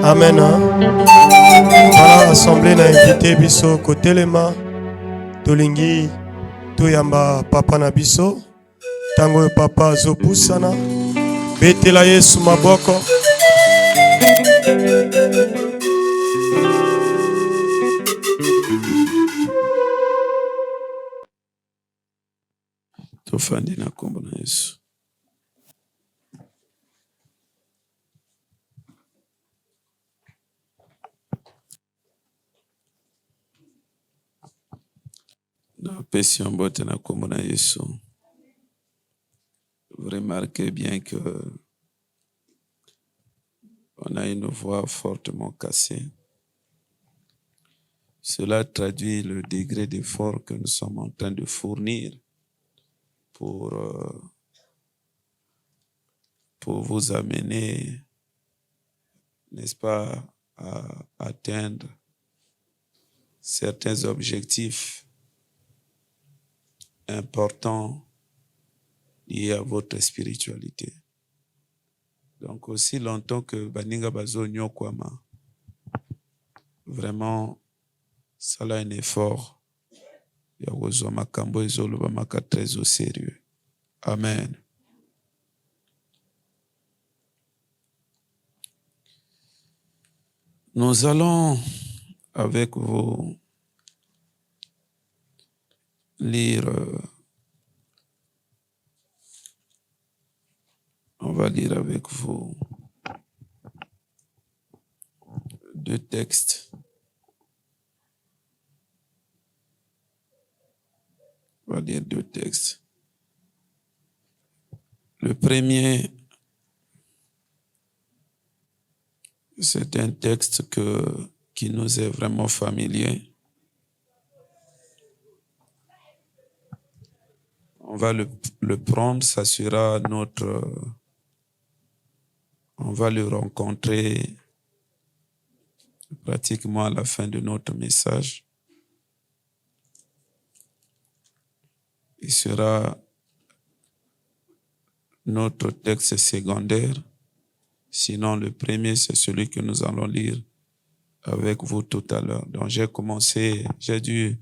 Amen. Voilà, assemblée na invité biso kotelema tolingi toyamba papa na biso tango papa azopusana betela Yesu maboko. Tofandi na kombo na Yesu. Dans Passion Bote na kombo na Yesu. Vous remarquez bien que on a une voix fortement cassée. Cela traduit le degré d'effort que nous sommes en train de fournir pour vous amener, n'est-ce pas, à atteindre certains objectifs importants liés à votre spiritualité. Donc, aussi longtemps que Baninga Bazo Nyokwama, vraiment, ça a un effort. Yawozo Makambo Ezolo Bamaka très au sérieux. Amen. Nous allons avec vous lire, on va lire avec vous deux textes. On va lire deux textes. Le premier, c'est un texte qui nous est vraiment familier. On va le prendre, ça sera on va le rencontrer pratiquement à la fin de notre message. Il sera notre texte secondaire. Sinon, le premier, c'est celui que nous allons lire avec vous tout à l'heure. Donc, j'ai dû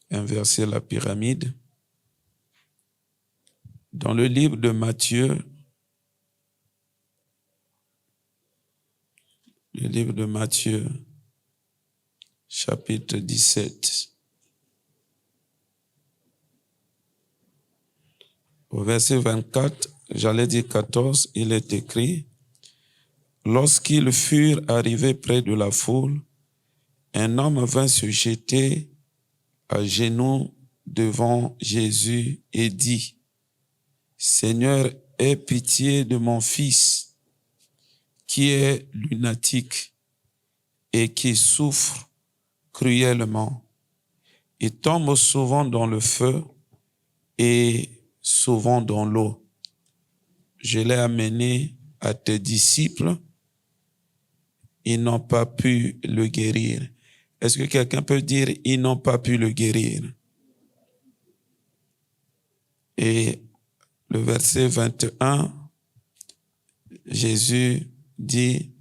inverser la pyramide. Dans le livre de Matthieu, chapitre 17, au verset 24, j'allais dire 14, il est écrit: lorsqu'ils furent arrivés près de la foule, un homme vint se jeter à genoux devant Jésus et dit: Seigneur, aie pitié de mon fils, qui est lunatique et qui souffre cruellement. Il tombe souvent dans le feu et souvent dans l'eau. Je l'ai amené à tes disciples, ils n'ont pas pu le guérir. Est-ce que quelqu'un peut dire ils n'ont pas pu le guérir? Et le verset 21, Jésus dit: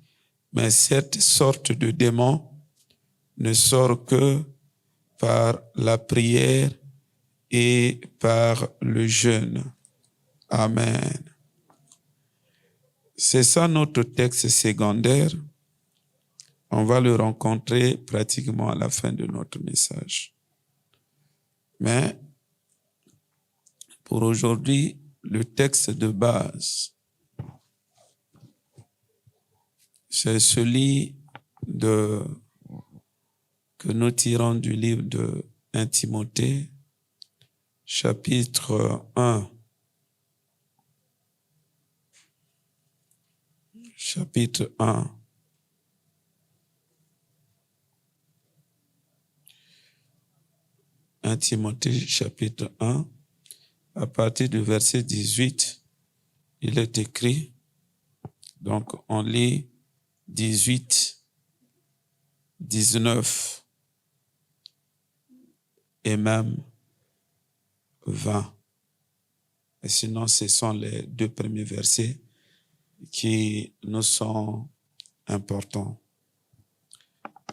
mais cette sorte de démon ne sort que par la prière et par le jeûne. Amen. C'est ça notre texte secondaire. On va le rencontrer pratiquement à la fin de notre message. Mais pour aujourd'hui, le texte de base, c'est celui que nous tirons du livre de 1 Timothée, chapitre 1. Chapitre 1. Timothée, chapitre 1, à partir du verset 18, il est écrit, donc on lit 18, 19 et même 20. Et sinon, ce sont les deux premiers versets. qui nous sont importants.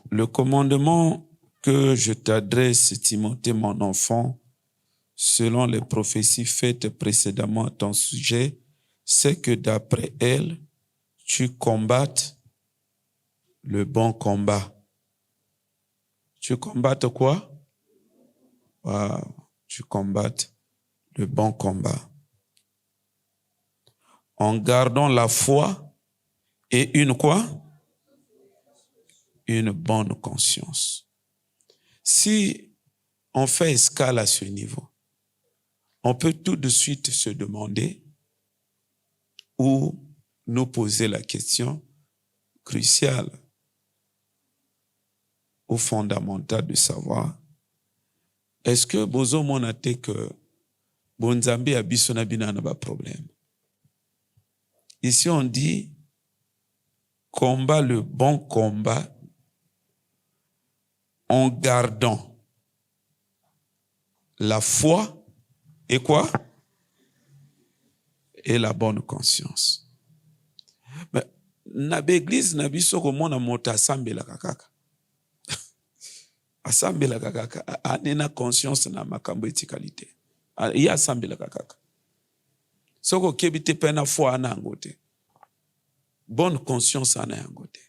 Le commandement que je t'adresse, Timothée, mon enfant, selon les prophéties faites précédemment à ton sujet, c'est que d'après elles, tu combattes le bon combat. Tu combattes quoi? Tu combattes le bon combat. En gardant la foi et une quoi? Une bonne conscience. Si on fait escale à ce niveau, on peut tout de suite se demander ou nous poser la question cruciale ou fondamentale de savoir, est-ce que bozo monate que bonzambi abiso na bina na ba problème? Ici on dit combat le bon combat en gardant la foi et quoi? Et la bonne conscience. Mais na l'église na biso komona moto asambela kaka. Asambela kaka anena conscience na makambo etikalité. Ya asambela kaka. Soko kebite pena foi na ngote. Bonne conscience ana yangote.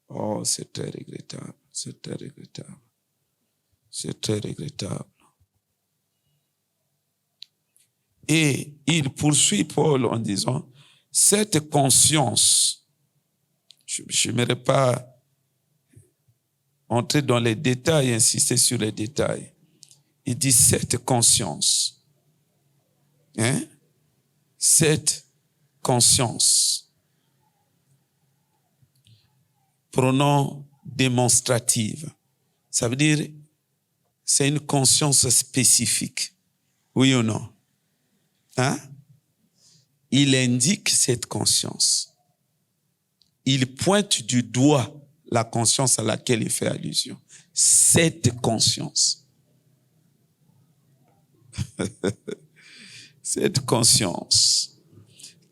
Oh, c'est très regrettable. C'est très regrettable. C'est très regrettable. Et il poursuit Paul en disant, cette conscience, je n'aimerais pas entrer dans les détails, insister sur les détails. Il dit cette conscience. Cette conscience. Pronom démonstrative. Ça veut dire, c'est une conscience spécifique. Oui ou non? Il indique cette conscience. Il pointe du doigt la conscience à laquelle il fait allusion. Cette conscience. Cette conscience.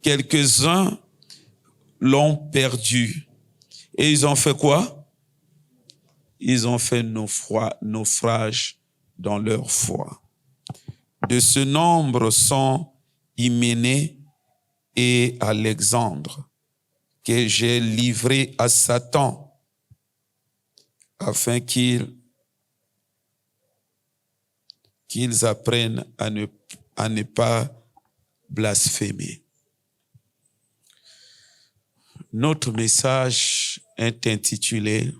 Quelques-uns l'ont perdue. Et ils ont fait quoi? Ils ont fait naufrage dans leur foi. De ce nombre sont Hyménée et Alexandre, que j'ai livrés à Satan, afin qu'ils apprennent à ne pas blasphémer. Notre message est intitulé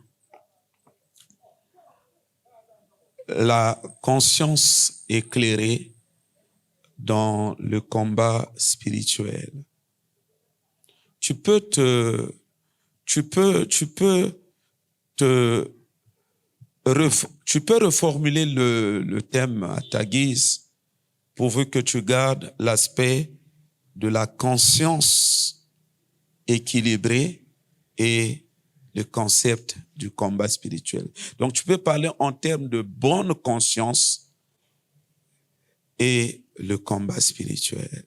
« La conscience éclairée dans le combat spirituel ». Tu peux reformuler le thème à ta guise, pourvu que tu gardes l'aspect de la conscience équilibrée et le concept du combat spirituel. Donc tu peux parler en termes de bonne conscience et le combat spirituel.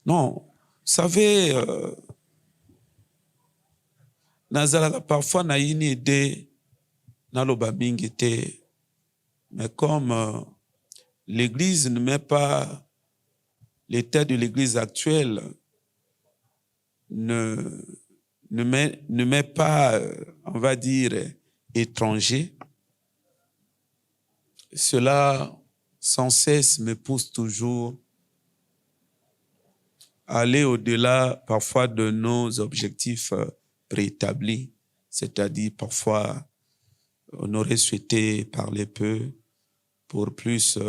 Non, vous savez, nazalaka parfois na yini ide naloba mingi te, mais comme l'Église ne met pas l'état de l'Église actuelle, ne met pas, on va dire, étranger, cela sans cesse me pousse toujours à aller au-delà parfois de nos objectifs préétablis, c'est-à-dire parfois on aurait souhaité parler peu pour plus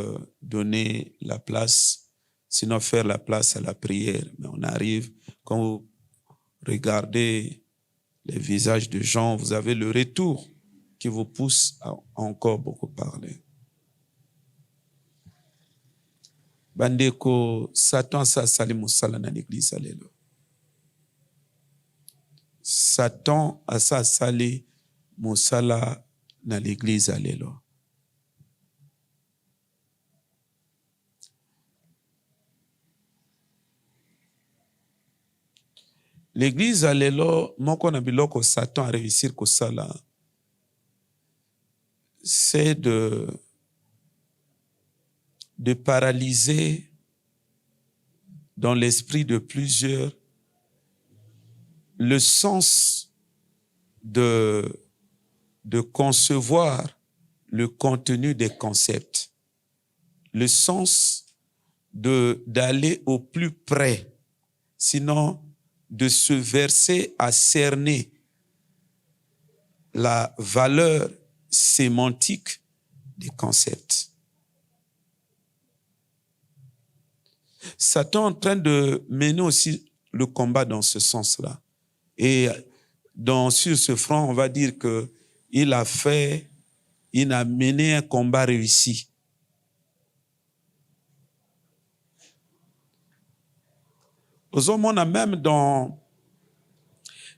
donner la place, sinon faire la place à la prière. Mais on arrive, quand vous regardez les visages de gens, vous avez le retour qui vous pousse à encore beaucoup parler. Bandeko, Satan asali musala na l'église alelo. Satan asali musala na l'église alelo. L'église a lelo moko na biloko Satan a réussir kosala. C'est de paralyser dans l'esprit de plusieurs le sens de concevoir le contenu des concepts, le sens d'aller au plus près, sinon de se verser à cerner la valeur sémantique des concepts. Satan est en train de mener aussi le combat dans ce sens-là. Et sur ce front, on va dire qu'il a mené un combat réussi. On a même dans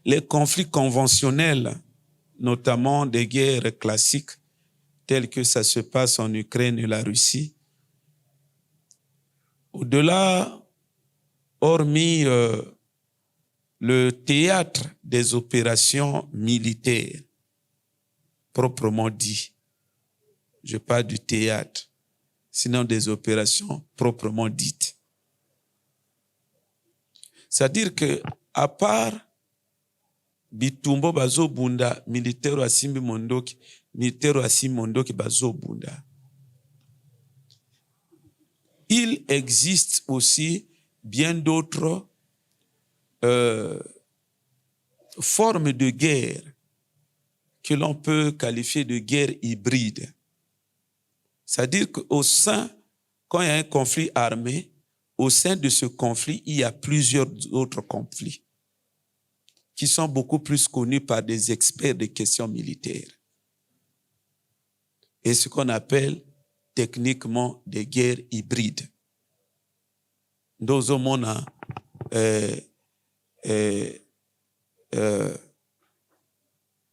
les conflits conventionnels, notamment des guerres classiques, telles que ça se passe en Ukraine et la Russie, au-delà, hormis le théâtre des opérations militaires, proprement dit, je parle du théâtre, sinon des opérations proprement dites. C'est-à-dire que, à part bitumbo bazo bunda, militaire asimbi mondoki, militaire asimbi mondoki bazo bunda. Il existe aussi bien d'autres formes de guerre que l'on peut qualifier de guerre hybride. C'est-à-dire qu'au sein, quand il y a un conflit armé, au sein de ce conflit, il y a plusieurs autres conflits qui sont beaucoup plus connus par des experts des questions militaires. Et ce qu'on appelle techniquement des guerres hybrides. Dans on a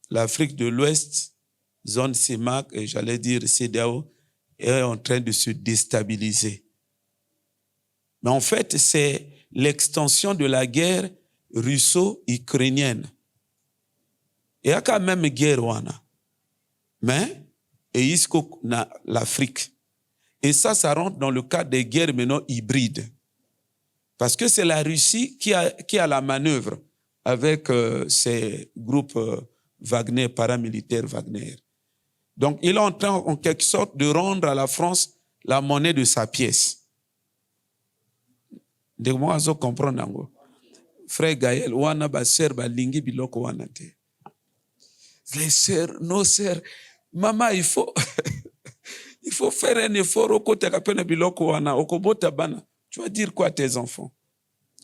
l'Afrique de l'Ouest, zone CEMAC, et j'allais dire CEDEAO, est en train de se déstabiliser. Mais en fait, c'est l'extension de la guerre russo-ukrainienne. Il y a quand même une guerre, mais il y a l'Afrique. Et ça rentre dans le cadre des guerres maintenant hybrides. Parce que c'est la Russie qui a la manœuvre avec ces groupes Wagner, paramilitaires Wagner. Donc, il est en train, en quelque sorte, de rendre à la France la monnaie de sa pièce. De moi, je comprends. Frère Gaël, wana ba sœur ba lingi biloko wana te. Les sœurs, nos sœurs, maman, il faut faire un effort au côté de biloko wana, okobota bana. Tu vas dire quoi à tes enfants?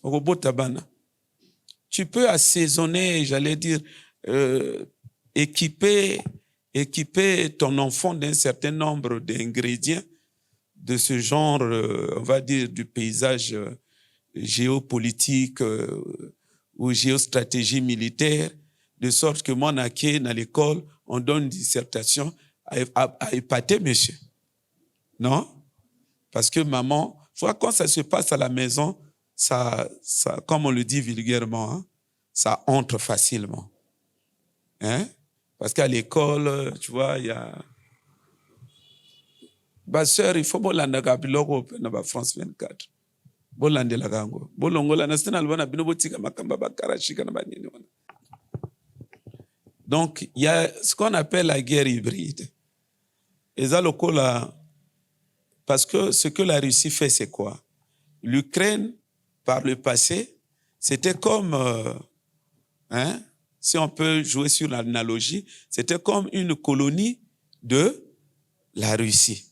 Okobota bana. Tu peux assaisonner, j'allais dire, équiper ton enfant d'un certain nombre d'ingrédients de ce genre, on va dire, du paysage géopolitique ou géostratégie militaire, de sorte que moi, dans l'école, on donne une dissertation à épater monsieur. Non? Parce que maman, quand ça se passe à la maison, ça comme on le dit vulgairement, hein, ça entre facilement. Hein? Parce qu'à l'école, tu vois, il y a... Bah, sœur, il faut bolanda biloko na France 24. Bolande la gango. Bolongola na sena albana bino botika makamba bakarashika na banini wana. Donc, il y a ce qu'on appelle la guerre hybride. Et ça, parce que ce que la Russie fait, c'est quoi? L'Ukraine, par le passé, c'était comme, si on peut jouer sur l'analogie, c'était comme une colonie de la Russie.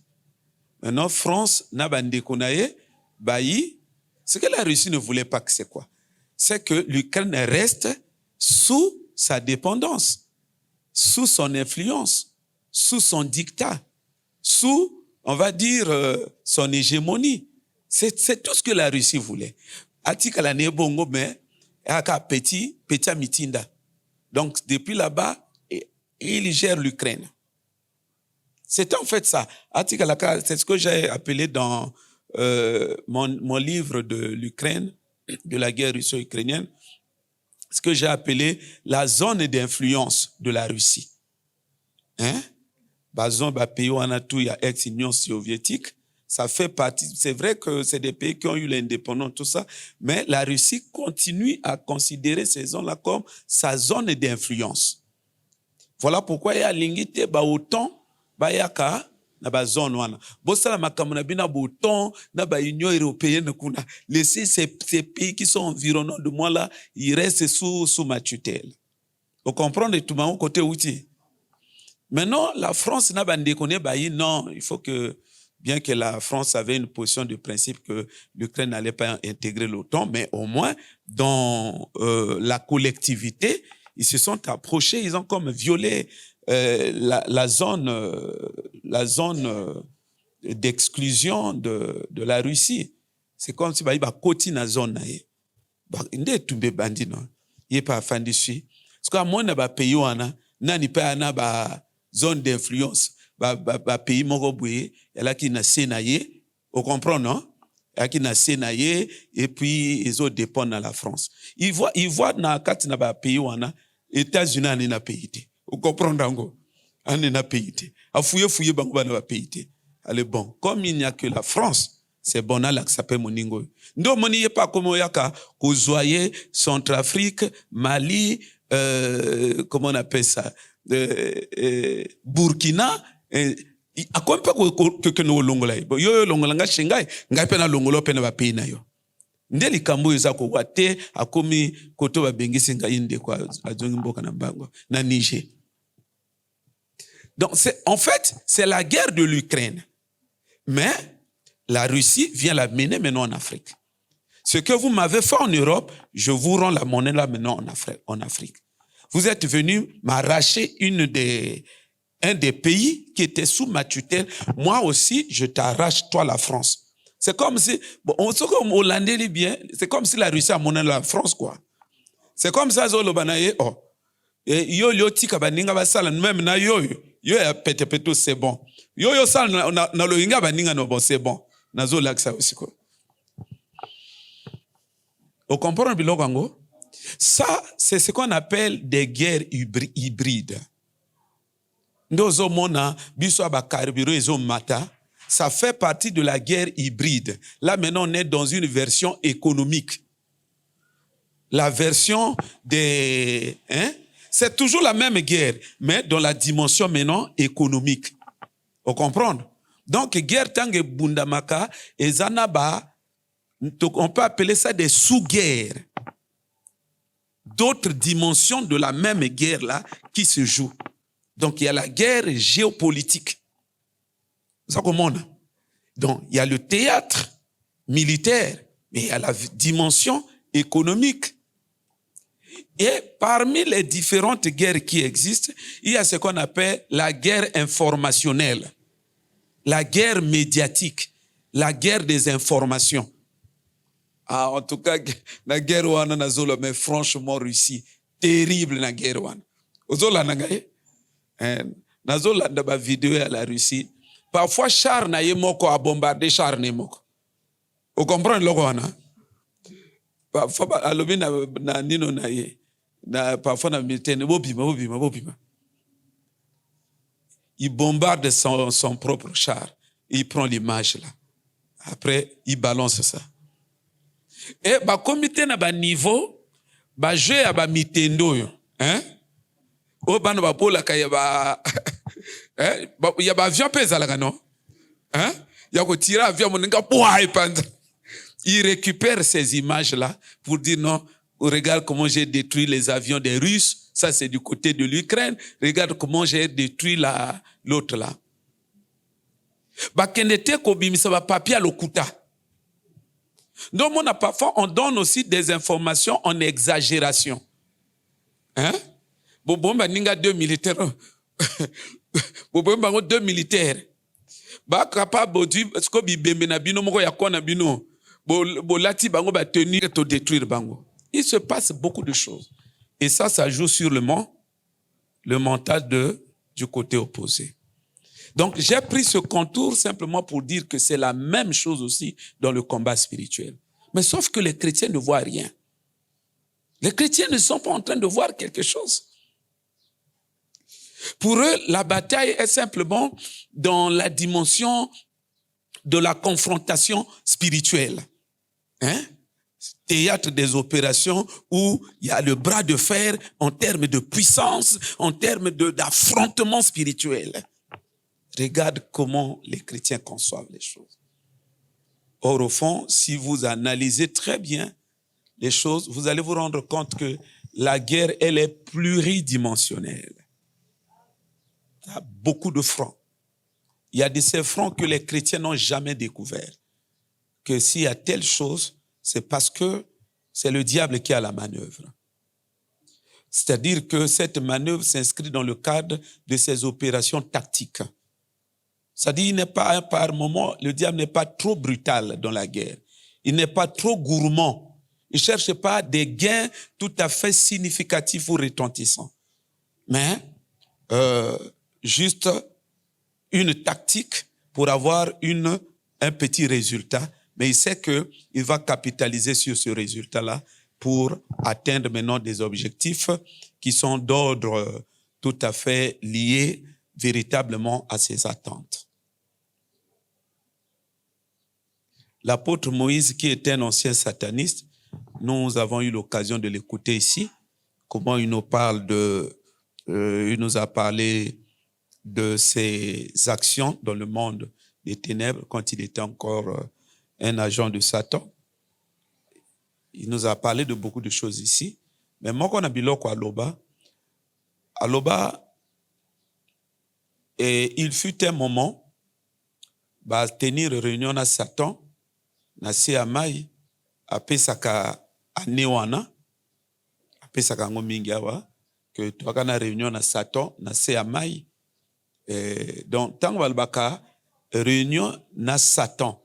Maintenant, France, Nabande Konaye, Bayi, ce que la Russie ne voulait pas, c'est quoi? C'est que l'Ukraine reste sous sa dépendance, sous son influence, sous son dictat, sous, on va dire, son hégémonie. C'est tout ce que la Russie voulait. Atikala ne bongo, mais aka petit mitinda. Donc, depuis là-bas, il gère l'Ukraine. C'est en fait ça. C'est ce que j'ai appelé dans mon livre de l'Ukraine, de la guerre russo-ukrainienne. ce que j'ai appelé la zone d'influence de la Russie. Hein? Bazon, pays où on a tout, il y a ex-Union soviétique. Ça fait partie, c'est vrai que c'est des pays qui ont eu l'indépendance, tout ça, mais la Russie continue à considérer ces zones-là comme sa zone d'influence. Voilà pourquoi il y a l'ingité, autant, yaka, na ba zone wana. Bosala makambo na bina bouton, na ba Union européenne kuna. Laissez ces pays qui sont environnants de moi là, ils restent sous ma tutelle. Vous comprenez tout le monde côté outil. Maintenant, la France n'a pas déconné, non, il faut que, bien que la France avait une position de principe que l'Ukraine n'allait pas intégrer l'OTAN, mais au moins, dans la collectivité, ils se sont approchés, ils ont comme violé la zone d'exclusion de la Russie. C'est comme si il y a côté na zone il est tombé bandit non, il est pas fan dessus. Parce que moi na ba pays wana nani pa na ba zone d'influence ba pays moko boye yala ki na senaye, vous comprenez non? Qui na senaye et puis ils ont dépendent dans la France. Ils voient na kati na ba pays wana États-Unis ani na pays te. Vous comprenez ngo? Ani na pays te. A fouiller bango ba na pays te. Allez bon, comme il n'y a que la France, c'est bon là que ça peut moningo. Ndo moni pas comme yaka kozoyer Centrafrique, Mali, comment on appelle ça? Burkina, a quoi pas que nous longola. Yo longola nga shingai, nga pe na longolo pe na ba pays na yo. Ndeli kambo yoza ko wate akomi koto ba bengisi nga inde kwa ajongi mboka na mbango na Niger. Donc en fait, c'est la guerre de l'Ukraine. Mais la Russie vient la mener maintenant en Afrique. Ce que vous m'avez fait en Europe, je vous rends la monnaie là maintenant en Afrique. Vous êtes venu m'arracher un des pays qui était sous ma tutelle. Moi aussi, je t'arrache, toi, la France. C'est comme si, on sait comme Hollandais les bien, c'est comme si la Russie a monnaie la France, quoi. C'est comme ça, Zolo Banaye, oh. Yo tika baninga basala, même na yo ya pete c'est bon. Yo sala na lo inga baninga no bon, c'est bon. Na zo lak ça aussi, quoi. Vous comprenez biloko ngo? Ça, c'est ce qu'on appelle des guerres hybrides. Ndozo mona, biso abakarbiro ezo mata, ça fait partie de la guerre hybride. Là, maintenant, on est dans une version économique. La version des... Hein? C'est toujours la même guerre, mais dans la dimension maintenant économique. Vous comprenez? Donc, guerre tangue bundamaka, et zanaba, on peut appeler ça des sous-guerres. D'autres dimensions de la même guerre là qui se jouent. Donc il y a la guerre géopolitique. Ça comment? Donc il y a le théâtre militaire, mais il y a la dimension économique. Et parmi les différentes guerres qui existent, il y a ce qu'on appelle la guerre informationnelle, la guerre médiatique, la guerre des informations. Ah, en tout cas, la guerre wana na zolo, mais franchement, Russie, terrible la guerre wana. Ozola nangaye, na zolo da ba vidéo à la Russie. Parfois, char na ye moko a bombardé char ne moko. Vous comprenez le wana? Parfois, alobi na nino na ye, na parfois na militaire ne bobima. Il bombarde son propre char. Il prend l'image là. Après, il balance ça. Et ba comité na ba niveau ba jeu ya ba mitendo yo hein o bana ba pola ka ya ba hein ya ba avion pesa la non hein ya ko tira avion moninga poa ipanda. Il récupère ces images là pour dire non, regarde comment j'ai détruit les avions des Russes, ça c'est du côté de l'Ukraine, regarde comment j'ai détruit l'autre là. Ba kenete ko bimisa ba papier à lokuta. Donc, parfois, on donne aussi des informations en exagération. Hein? Bobomba ninga deux militaires. Bobomba deux militaires. Ba capable de parce que bibembe na bino moko ya kona bino. Bolati bango ba tenir to détruire bango. Il se passe beaucoup de choses. Et ça joue sur le mental du côté opposé. Donc, j'ai pris ce contour simplement pour dire que c'est la même chose aussi dans le combat spirituel. Mais sauf que les chrétiens ne voient rien. Les chrétiens ne sont pas en train de voir quelque chose. Pour eux, la bataille est simplement dans la dimension de la confrontation spirituelle. Hein? Théâtre des opérations où il y a le bras de fer en termes de puissance, en termes d'affrontement spirituel. Regarde comment les chrétiens conçoivent les choses. Or, au fond, si vous analysez très bien les choses, vous allez vous rendre compte que la guerre, elle est pluridimensionnelle. Il y a beaucoup de fronts. Il y a de ces fronts que les chrétiens n'ont jamais découverts. Que s'il y a telle chose, c'est parce que c'est le diable qui a la manœuvre. C'est-à-dire que cette manœuvre s'inscrit dans le cadre de ces opérations tactiques. C'est-à-dire qu'il n'est pas, par moment, le diable n'est pas trop brutal dans la guerre. Il n'est pas trop gourmand. Il ne cherche pas des gains tout à fait significatifs ou retentissants. Mais juste une tactique pour avoir un petit résultat. Mais il sait qu'il va capitaliser sur ce résultat-là pour atteindre maintenant des objectifs qui sont d'ordre tout à fait liés véritablement à ses attentes. L'apôtre Moïse, qui était un ancien sataniste, nous avons eu l'occasion de l'écouter ici, comment il nous parle il nous a parlé de ses actions dans le monde des ténèbres quand il était encore un agent de Satan. Il nous a parlé de beaucoup de choses ici. Mais moi, quand on a biloko aloba, et il fut un moment, tenir réunion à Satan, na se amai, apesaka anewana, apesaka ngo mingi awa, que toaka na réunion na Satan, na se amai. Donc, tant que réunion na Satan,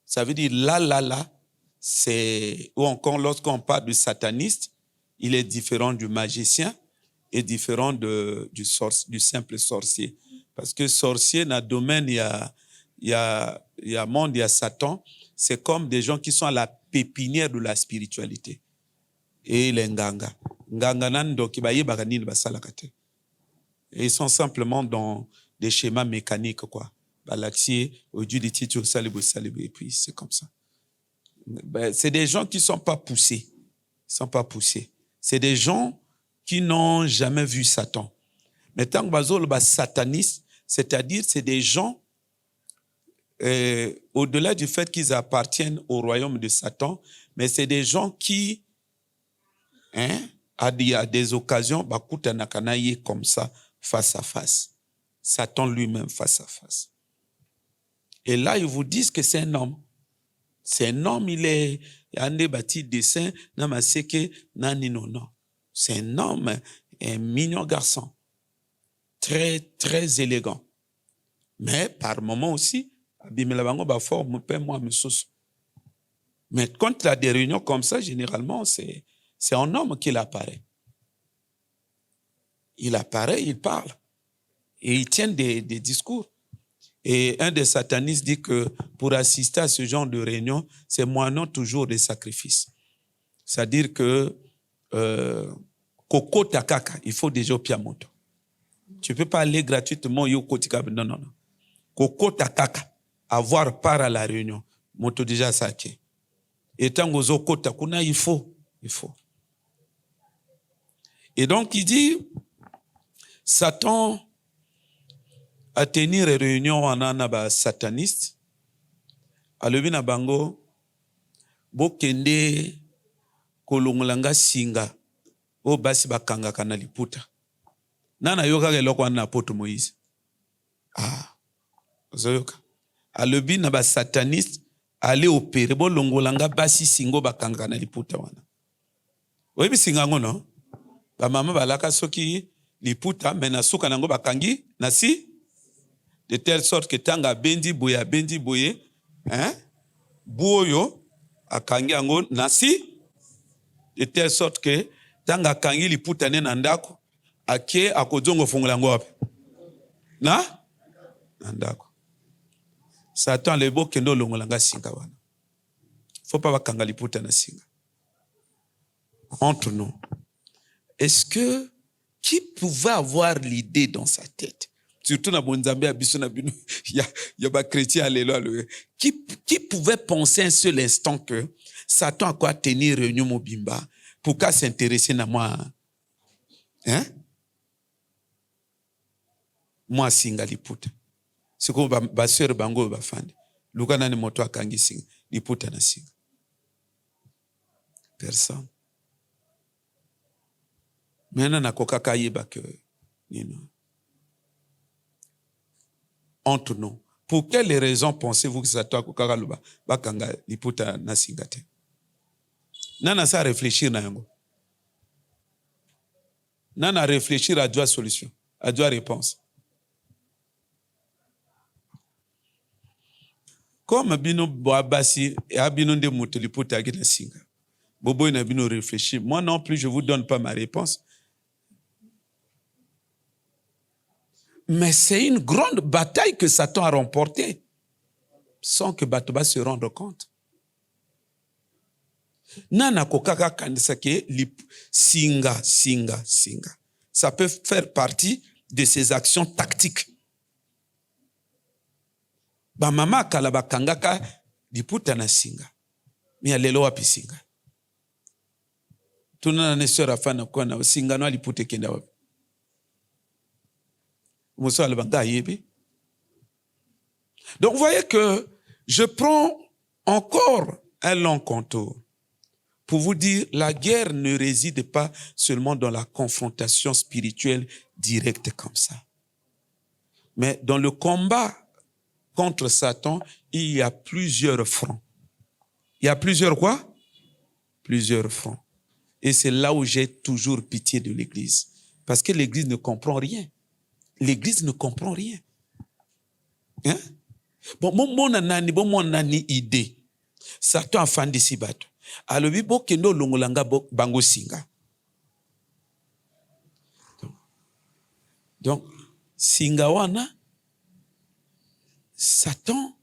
ça veut dire là, c'est, ou encore lorsqu'on parle du sataniste, il est différent du magicien et différent du simple sorcier. Parce que sorcier, dans le domaine, il y a monde, il y a Satan, c'est comme des gens qui sont à la pépinière de la spiritualité. Et les nganga. Nganga nando kibaye baganine basalakate. Et ils sont simplement dans des schémas mécaniques, quoi. Balaxier, au dieu des titres, et puis c'est comme ça. C'est des gens qui ne sont pas poussés. Ils sont pas poussés. C'est des gens qui n'ont jamais vu Satan. Mais tant que le sataniste, c'est-à-dire c'est des gens, au-delà du fait qu'ils appartiennent au royaume de Satan, mais c'est des gens qui, à des occasions, comme ça, face à face. Satan lui-même face à face. Et là, ils vous disent que c'est un homme. C'est un homme, il est un bâti dessin, non. C'est un homme, un mignon garçon. Très, très élégant. Mais par moment aussi, mais quand il y a des réunions comme ça, généralement, c'est un homme qui apparaît. Il apparaît, il parle. Et il tient des discours. Et un des satanistes dit que pour assister à ce genre de réunion, c'est moyennant toujours des sacrifices. C'est-à-dire que Koko Takaka, il faut déjà au Piamoto. Tu ne peux pas aller gratuitement au Kotikab. Non. Koko Takaka, avoir part à la réunion. Moto déjà saké. Et tant que Kota Kuna, il faut. Et donc il dit, Satan a tenir une réunion en anaba sataniste. Alobi na bango, bokende kolongolanga singa, o basi bakanga kana liputa. Nana yoka keloko na poto Moïse. Zoyoka. Alobi na ba sataniste, ale opere bolongolanga basi singo bakanga kana liputa wana. Oyebi singa ngono, ba mama balaka soki liputa mena suka nango bakangi nasi. De telle sorte que tanga bendi boye, boyo akangi ango nasi, de telle sorte que tanga kangi liputa ne nandako, ake akozongo fungola ngo wapi? Na ndako. Satan lebo kendo longolanga singa wana. Faut pas bakanga liputa na singa. entre nous, est-ce que qui pouvait avoir l'idée dans sa tête? Surtout dans Bonzambé, il y a des chrétiens, alléluia. Qui pouvait penser un seul instant que Satan a quoi tenir réunion Mobimba pour qu'à s'intéresser à moi? Hein? Moi, singa liputa. C'est comme ma soeur Bango Bafande. Lugana ni moto akangi singa. Liputa na singa. Personne. Maintenant, na kokaka yeba que, entre nous. Pour quelles raisons pensez-vous que Satan a kokaka luba bakanga liputa na singa te? Nana sa réfléchir na yango. Nana réfléchir à deux solutions, à deux réponses. Comme bino boabasi et abino de moteliputa agina singa. Bobo ina bino réfléchir. Moi non plus, je vous donne pas ma réponse. Mais c'est une grande bataille que Satan a remportée sans que Batoba se rende compte. Nana kokaka kandisake singa. Ça peut faire partie de ses actions tactiques. Ba mama kalaba kangaka liputa na singa. Mi alelo wapi singa. Tuna na sœur afana kwa na singa no lipute kenda wapi. Donc vous voyez que je prends encore un long contour pour vous dire la guerre ne réside pas seulement dans la confrontation spirituelle directe comme ça. Mais dans le combat contre Satan, il y a plusieurs fronts. Il y a plusieurs quoi? Plusieurs fronts. Et c'est là où j'ai toujours pitié de l'Église. Parce que l'Église ne comprend rien. L'Église ne comprend rien. Hein? Bon, mon nani idée. Satan a fan d'ici bateau. Alors, il faut que nous longolanga bango singa. Donc, singa wana, Satan,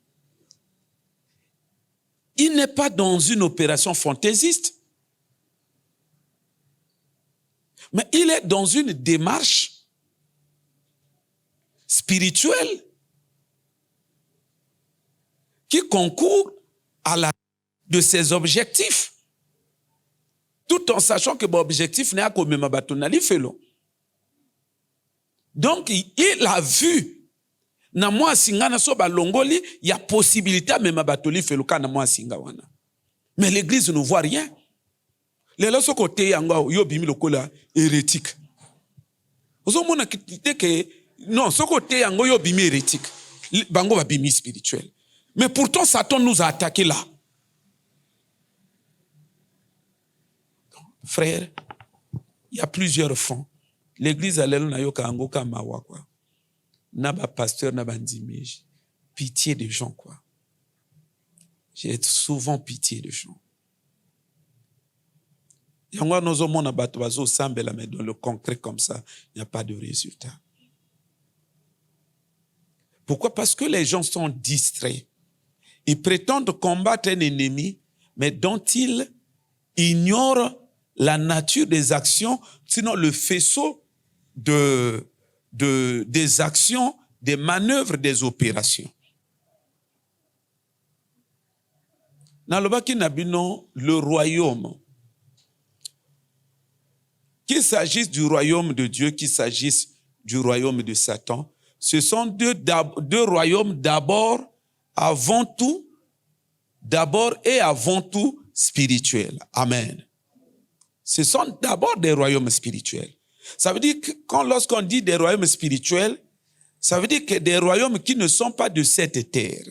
il n'est pas dans une opération fantaisiste, mais il est dans une démarche spirituelle qui concourt à la de ses objectifs, tout en sachant que mon objectif n'est pas même batonali felo. Donc il a vu na moi singana so balongoli, il y a possibilité même batoli felo kana moi singa wana. Mais l'église ne voit rien. Les là so côté yango yo bimi lokola hérétique. Ozo mona que non, ce côté yango yo bimi hérétique. Bango va bimi spirituel. Mais pourtant Satan nous a attaqué là. Frère, il y a plusieurs fronts. L'église alelo na yoka angoka mawa quoi. Na ba pasteur na bandimiji. Pitié des gens quoi. J'ai souvent pitié des gens. Yango nozo mona bato bazo sambela mais dans le concret comme ça, il n'y a pas de résultat. Pourquoi? Parce que les gens sont distraits. Ils prétendent combattre un ennemi, mais dont ils ignorent la nature des actions, sinon le faisceau des actions, des manœuvres, des opérations. Nalobaki nabino le royaume. Qu'il s'agisse du royaume de Dieu, qu'il s'agisse du royaume de Satan, ce sont deux royaumes d'abord et avant tout spirituels. Amen. Ce sont d'abord des royaumes spirituels. Ça veut dire que lorsqu'on dit des royaumes spirituels, ça veut dire que des royaumes qui ne sont pas de cette terre.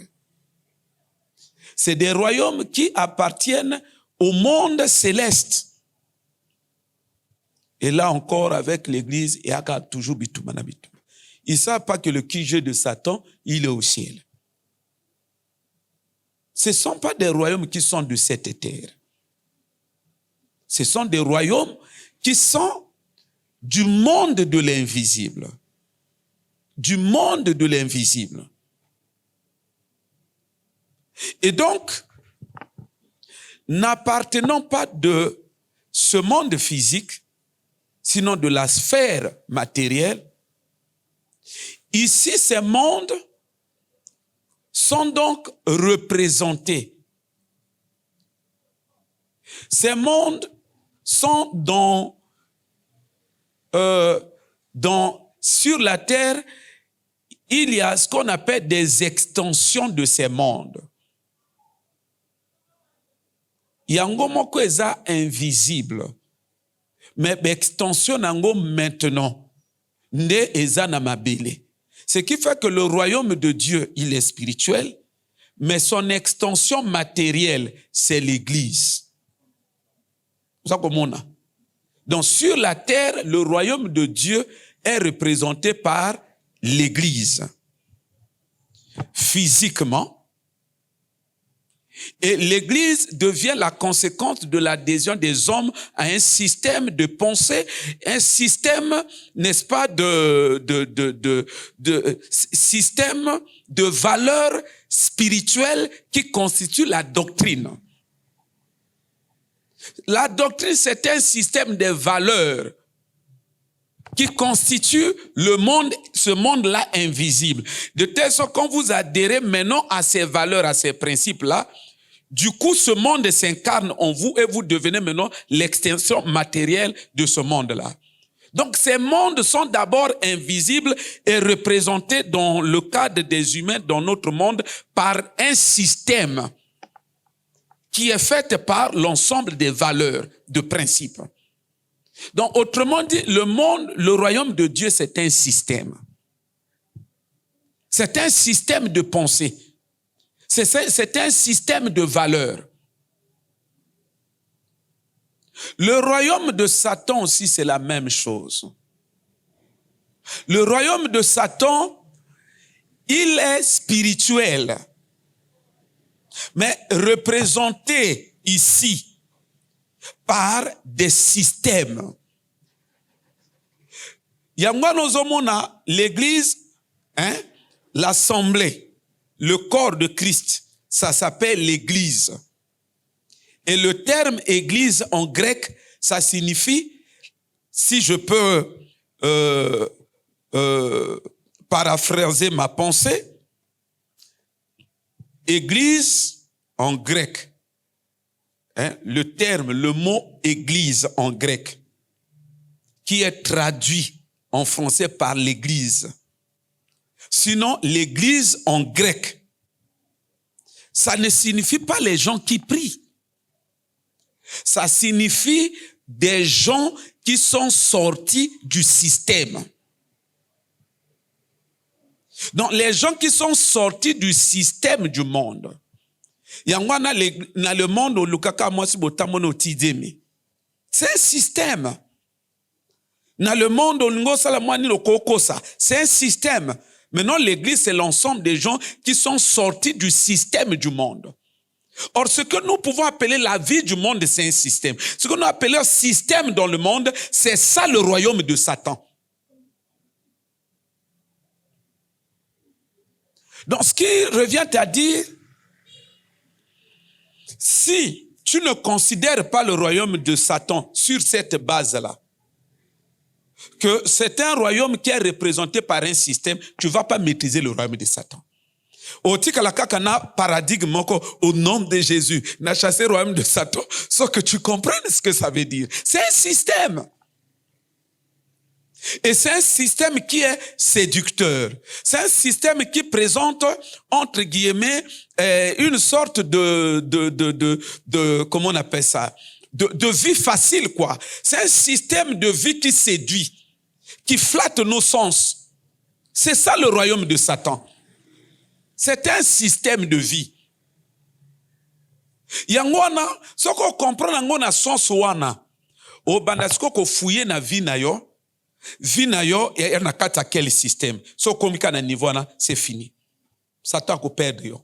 C'est des royaumes qui appartiennent au monde céleste. Et là encore, avec l'église, il y a toujours bitoumana bitouma. Ils ne savent pas que le QG de Satan, il est au ciel. Ce ne sont pas des royaumes qui sont de cette terre. Ce sont des royaumes qui sont du monde de l'invisible. Du monde de l'invisible. Et donc, n'appartenant pas de ce monde physique, sinon de la sphère matérielle, ici, ces mondes sont donc représentés. Ces mondes sont sur la terre, il y a ce qu'on appelle des extensions de ces mondes. Yango moko eza invisible, mais extension nango maintenant, nde eza na mabele. Ce qui fait que le royaume de Dieu, il est spirituel, mais son extension matérielle, c'est l'Église. Donc sur la terre, le royaume de Dieu est représenté par l'Église. Physiquement, et l'Église devient la conséquence de l'adhésion des hommes à un système de pensée, un système, n'est-ce pas, système de valeurs spirituelles qui constitue la doctrine. La doctrine, c'est un système de valeurs qui constitue le monde, ce monde-là invisible. De telle sorte que quand vous adhérez maintenant à ces valeurs, à ces principes-là, du coup, ce monde s'incarne en vous et vous devenez maintenant l'extension matérielle de ce monde-là. Donc, ces mondes sont d'abord invisibles et représentés dans le cadre des humains, dans notre monde, par un système qui est fait par l'ensemble des valeurs, de principes. Donc, autrement dit, le royaume de Dieu, c'est un système. C'est un système de pensée. C'est un système de valeurs. Le royaume de Satan aussi, c'est la même chose. Le royaume de Satan, il est spirituel, mais représenté ici par des systèmes. Yangwa nozomona l'église, l'assemblée, le corps de Christ, ça s'appelle l'église. Et le terme église en grec, ça signifie, si je peux paraphraser ma pensée, église en grec, le terme, le mot église en grec, qui est traduit en français par l'église. Sinon, l'église en grec, ça ne signifie pas les gens qui prient. Ça signifie des gens qui sont sortis du système. Donc, les gens qui sont sortis du système du monde. Yangwana na le monde au lukaka mwasi botamono tidemi. C'est un système. Na le monde au lungo salamwani lo kokosa. C'est un système. Maintenant, l'église, c'est l'ensemble des gens qui sont sortis du système du monde. Or, ce que nous pouvons appeler la vie du monde, c'est un système. Ce que nous appelons système dans le monde, c'est ça le royaume de Satan. Donc, ce qui revient à dire, si tu ne considères pas le royaume de Satan sur cette base-là, que c'est un royaume qui est représenté par un système, tu ne vas pas maîtriser le royaume de Satan. Au paradigme au nom de Jésus, n'a chassé le royaume de Satan, sans que tu comprennes ce que ça veut dire. C'est un système. Et c'est un système qui est séducteur. C'est un système qui présente, entre guillemets, une sorte comment on appelle ça? De vie facile, quoi. C'est un système de vie qui séduit, qui flatte nos sens. C'est ça le royaume de Satan. C'est un système de vie. Yangwana, ce qu'on comprend dans sens wana, au bandasko ko fouiller na vie na yo, y na kata quel système. So komika na niveau na, c'est fini. Satan ko perdre yo.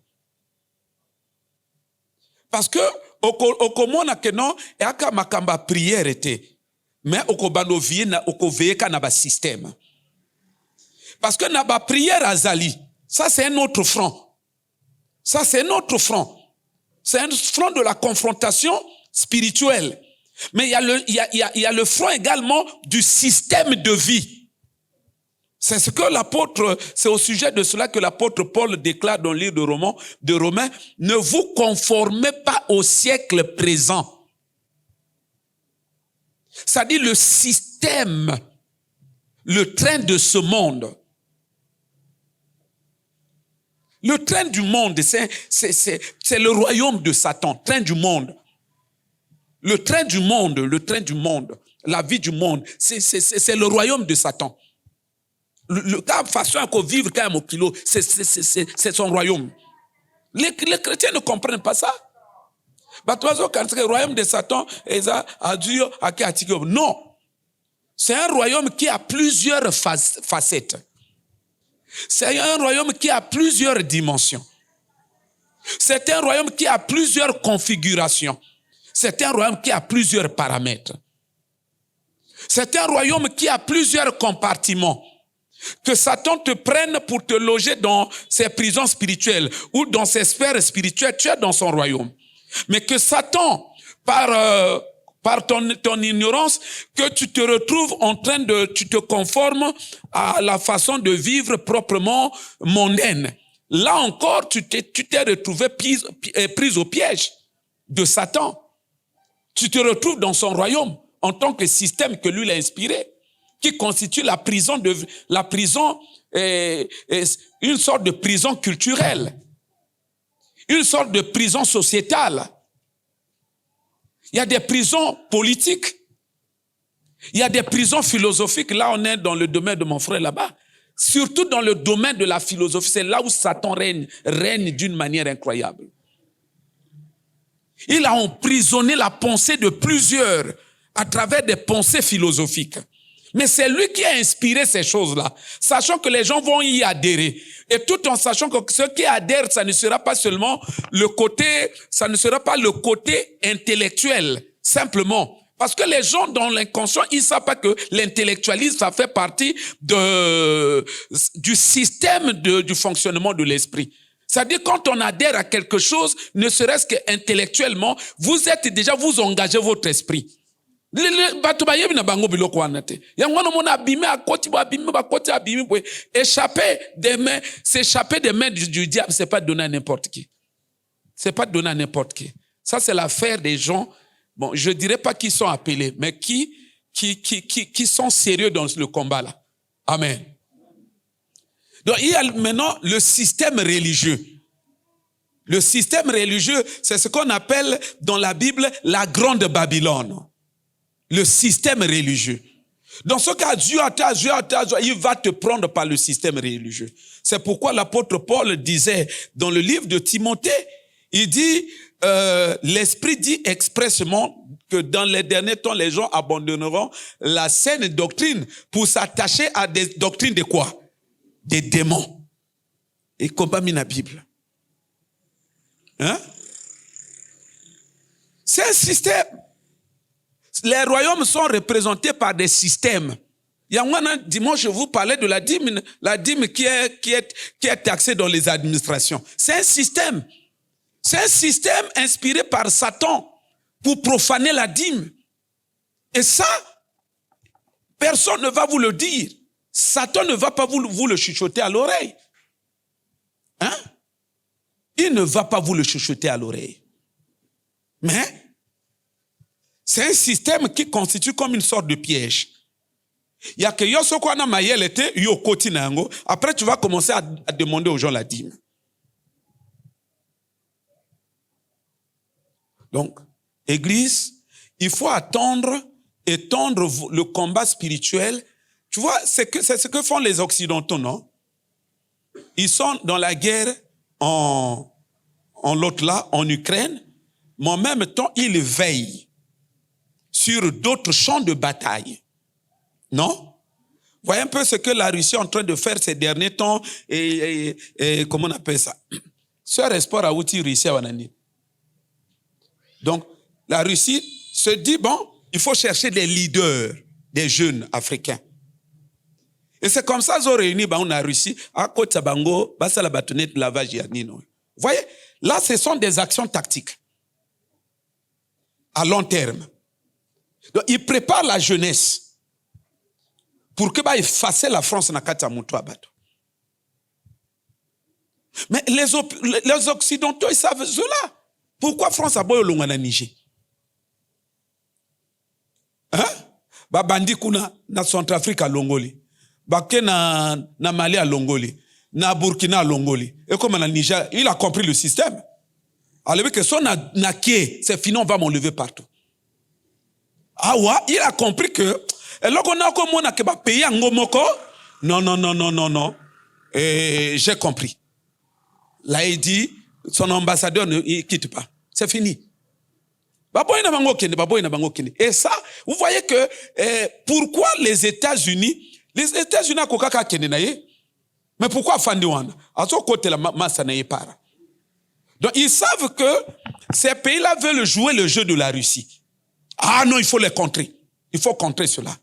Parce que okomona que non, et aka makamba prière était, mais okobando vie na okoveka na ba système. Parce que na ba prière azali, ça c'est un autre front. Ça c'est un autre front. C'est un front de la confrontation spirituelle. Mais il y a le front également du système de vie. C'est au sujet de cela que l'apôtre Paul déclare dans le livre de Romains, ne vous conformez pas au siècle présent. Ça dit le système, le train de ce monde. Le train du monde, c'est le royaume de Satan, train du monde. Le train du monde, la vie du monde, c'est le royaume de Satan. La façon qu'on vivre quand même au kilo, c'est son royaume. Les chrétiens ne comprennent pas ça. Le royaume de Satan, non. C'est un royaume qui a plusieurs facettes. C'est un royaume qui a plusieurs dimensions. C'est un royaume qui a plusieurs configurations. C'est un royaume qui a plusieurs paramètres. C'est un royaume qui a plusieurs compartiments. Que Satan te prenne pour te loger dans ses prisons spirituelles ou dans ses sphères spirituelles, tu es dans son royaume. Mais que Satan, par ton ignorance, que tu te retrouves tu te conformes à la façon de vivre proprement mondaine. Là encore, tu t'es retrouvé prise au piège de Satan. Tu te retrouves dans son royaume en tant que système que lui l'a inspiré, qui constitue la prison, une sorte de prison culturelle, une sorte de prison sociétale. Il y a des prisons politiques, il y a des prisons philosophiques. Là, on est dans le domaine de mon frère là-bas. Surtout dans le domaine de la philosophie, c'est là où Satan règne d'une manière incroyable. Il a emprisonné la pensée de plusieurs à travers des pensées philosophiques. Mais c'est lui qui a inspiré ces choses-là, sachant que les gens vont y adhérer. Et tout en sachant que ceux qui adhèrent, ça ne sera pas seulement le côté intellectuel, simplement. Parce que les gens dans l'inconscient, ils ne savent pas que l'intellectualisme, ça fait partie du système du fonctionnement de l'esprit. C'est-à-dire quand on adhère à quelque chose, ne serait-ce qu'intellectuellement, vous engagez votre esprit. S'échapper des mains du diable, c'est pas donné à n'importe qui. C'est pas donné à n'importe qui. Ça, c'est l'affaire des gens, bon, je dirais pas qui sont appelés, mais qui sont sérieux dans le combat là. Amen. Donc, il y a maintenant le système religieux. Le système religieux, c'est ce qu'on appelle dans la Bible la grande Babylone. Le système religieux. Dans ce cas, Dieu, il va te prendre par le système religieux. C'est pourquoi l'apôtre Paul disait dans le livre de Timothée, il dit, l'Esprit dit expressément que dans les derniers temps, les gens abandonneront la saine doctrine pour s'attacher à des doctrines de quoi? Des démons. Et combat mis la Bible. Hein? C'est un système. Les royaumes sont représentés par des systèmes. Dimanche, je vous parlais de la dîme qui est taxée dans les administrations. C'est un système. C'est un système inspiré par Satan pour profaner la dîme. Et ça, personne ne va vous le dire. Satan ne va pas vous le chuchoter à l'oreille. Hein? Il ne va pas vous le chuchoter à l'oreille. Mais c'est un système qui constitue comme une sorte de piège. Il y a que Yosokwana Mayel était Yokoti Nango. Après, tu vas commencer à demander aux gens la dîme. Donc, Église, il faut étendre le combat spirituel. Tu vois, c'est ce que font les Occidentaux, non? Ils sont dans la guerre en Ukraine, mais en même temps, ils veillent sur d'autres champs de bataille. Non? Voyez un peu ce que la Russie est en train de faire ces derniers temps et comment on appelle ça? Sœur Espoir a outil Russie à Wanani. Donc, la Russie se dit, bon, il faut chercher des leaders, des jeunes africains. Et c'est comme ça qu'ils ont réuni la Russie à côté de Bango, Bassa la bâtonnette, lavage et Nino. Vous voyez, là, ce sont des actions tactiques à long terme. Donc, il prépare la jeunesse pour que bah effacer la France na kati ya mutu abato. Mais les Occidentaux, ils savent cela. Pourquoi France a boyo longa na Niger? Hein? Ba bandi kuna na Centrafrique a longoli. Ba ke na Mali a longoli. Na Burkina a longoli. Et comme na Niger, il a compris le système. Alors que son na kie, c'est fini, on va m'enlever partout. Ah ouais, il a compris que alors qu'on a comme on a que ba payer en gomoko. Non. Et j'ai compris. Là, il dit, son ambassadeur ne quitte pas. C'est fini. Et ça, vous voyez que pourquoi les États-Unis à kokaka kenenaye, mais pourquoi Fandiwana? À son côté, la masse n'est pas. Donc, ils savent que ces pays-là veulent jouer le jeu de la Russie. Ah non, il faut les contrer. Il faut contrer cela.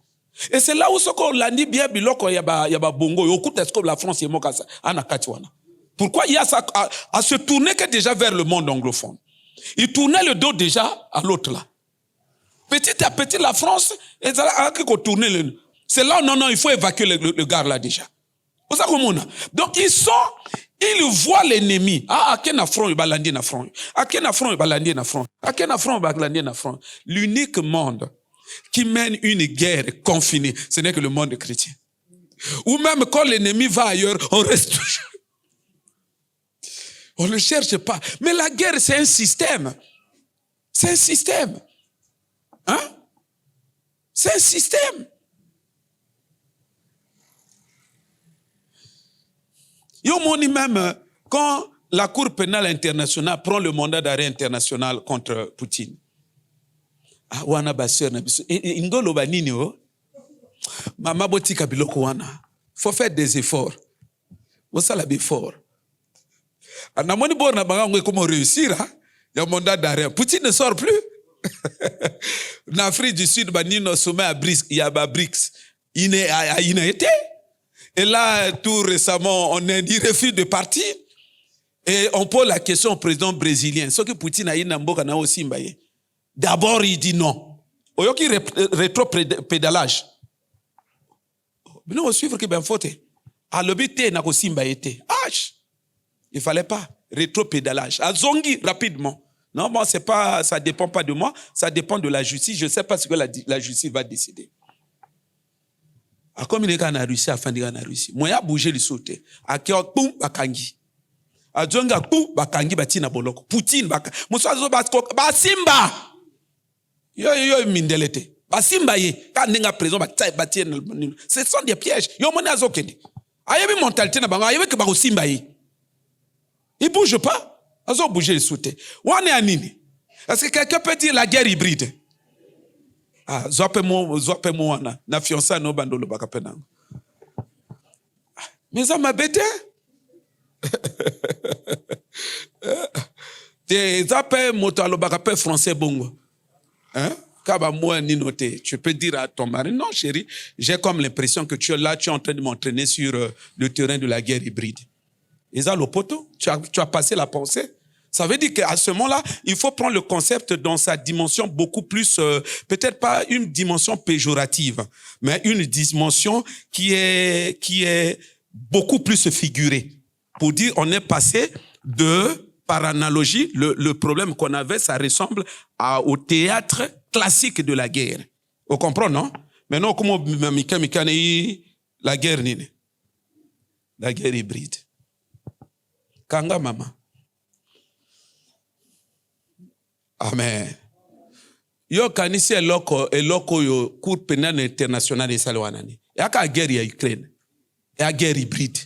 Et c'est là où ce qu'on l'a dit bien, biloko yaba bongo, yokuta est-ce que la France est mokasa, anakatiwana. Pourquoi il y a ça à se tourner que déjà vers le monde anglophone? Il tournait le dos déjà à l'autre là. Petit à petit, la France, c'est là, non, il faut évacuer le gars là déjà. Donc ils voient l'ennemi. L'unique monde qui mène une guerre confinée, ce n'est que le monde chrétien. Ou même quand l'ennemi va ailleurs, on reste toujours. On ne le cherche pas. Mais la guerre, c'est un système. C'est un système. Hein? C'est un système. Yomoni même, quand la Cour pénale internationale prend le mandat d'arrêt international contre Poutine. Ah, wana baseur na biso. Ingolo banini o. Mama botika biloko wana. Faut faire des efforts. Vous la effort. Anamoni borna bango comment réussir hein? Il y a un mandat d'arrêt. Poutine ne sort plus. En Afrique du Sud, banino sommet à BRICS, il y a BRICS. Il n'a été. Et là, tout récemment, il refuse de partir. Et on pose la question au président brésilien. Ce que Poutine a eu na aussi mbaye. D'abord, il dit non. Oyoki rétro-pédalage. Mais nous, on suivre que ben faute. À l'obité, n'a aussi mbaye. Il ne fallait pas. Rétro-pédalage. À Zongi, rapidement. Non, bon, c'est pas, ça ne dépend pas de moi, ça dépend de la justice. Je ne sais pas ce que la justice va décider. A comme il est en Russie, à fin de en Russie. Moi, j'ai bougé le sauté. A Kéo, boum, bakangi. A Zonga, boum, bakangi, batina boloko. Poutine, bakangi. Moussa zo basimba. Yo, mindelete. Basimba ye. Quand n'est pas présent, ce sont des pièges. Yo, mon azo kende. Ayebi mentalité na bango, ayebi que bako simba ye. Il ne bouge pas. Ils ont bougé le sauté. Est-ce que quelqu'un peut dire la guerre hybride? Ah, zopemo na fiança no bandolo bakapena. Mais ça m'a bêté. Des appels motalo bakapé français bongo. Hein? Kaba moi ni noté. Tu peux dire à ton mari, non chérie, j'ai comme l'impression que tu es là, tu es en train de m'entraîner sur le terrain de la guerre hybride. Et ça, le poteau, tu as passé la pensée. Ça veut dire qu'à ce moment-là, il faut prendre le concept dans sa dimension beaucoup plus, peut-être pas une dimension péjorative, mais une dimension qui est beaucoup plus figurée. Pour dire, on est passé de, par analogie, le problème qu'on avait, ça ressemble au théâtre classique de la guerre. Vous comprenez, non? Maintenant, comment la guerre nini? La guerre hybride. Kanga mama. Amen. Yo kanisi eloko yo Cour pénale internationale de Salwanani. Yaka guerre ya Ukraine. Ya guerre hybride.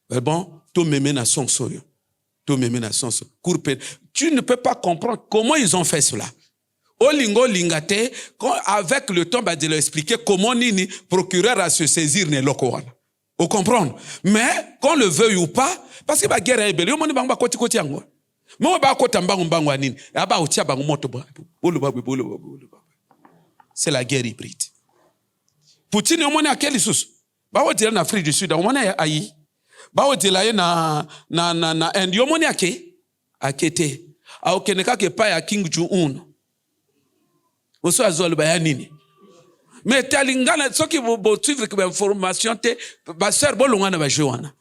Mais bon, tout me mène à son soyo. Tout me mène à son soyo. Cour pénale. Tu ne peux pas comprendre comment ils ont fait cela. Olingo lingate, avec le temps, de leur expliquer comment nini procureur a se saisir ne loko wana. Vous comprenez? Mais, qu'on le veuille ou pas, parce que la guerre est belle, on va côté yango. Mais on va côté mbangu anine. C'est la guerre hybride. Poutine, on a quel sous? Bah, on dirait en Afrique du Sud, on a aïe. Bah, on dirait na Inde, on a ake. Akete. A okeneka ke pa ya King Jong-un. Oso azol ba ya nini. Mais talingana soki bo suivre que information te ba sœur bolongana ba joana.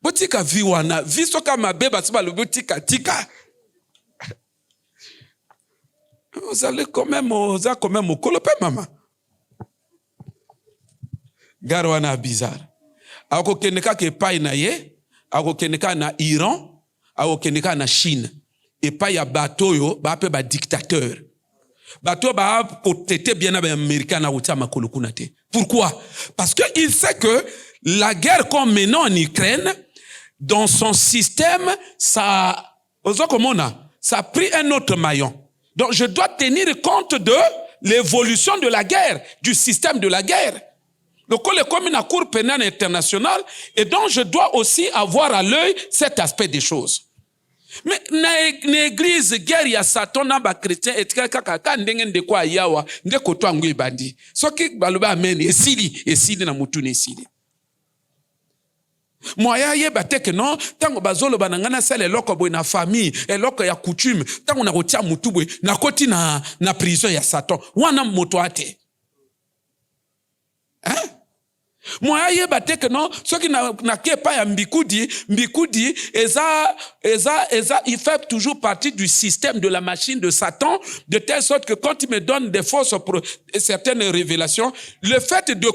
Botika vi wana, vi soka mabe basiba le botika tika. Vous allez quand même au colope mama. Garwana bizarre. Ako keneka ke pai na ye, ako keneka na Iran, ako keneka na Chine. Et pas ya bateau yo, ba pe ba dictateur. Bateau ba potete bien américain na uta makolukuna te. Pourquoi? Parce que il sait que la guerre qu'on mène en Ukraine, dans son système, ça a pris un autre maillon. Donc je dois tenir compte de l'évolution de la guerre, du système de la guerre. Donc on est comme une cour pénale internationale, et donc je dois aussi avoir à l'œil cet aspect des choses. Mais l'église guerre ya Satan na ba chrétien et kaka ndenge ndeko ayawa ndeko to angwe bandi. Soki baloba amen esili na mutu ne esili. Moya yeba te que non tango bazolo banangana sele eloko boy na famille eloko ya coutume tango na kotia mutu boy na koti na prison ya Satan wana moto ate. Hein? Moya yeba te que non soki na kepa ya mbikudi il fait toujours partie du système de la machine de Satan, de telle sorte que quand il me donne des fausses certaines révélations, le fait de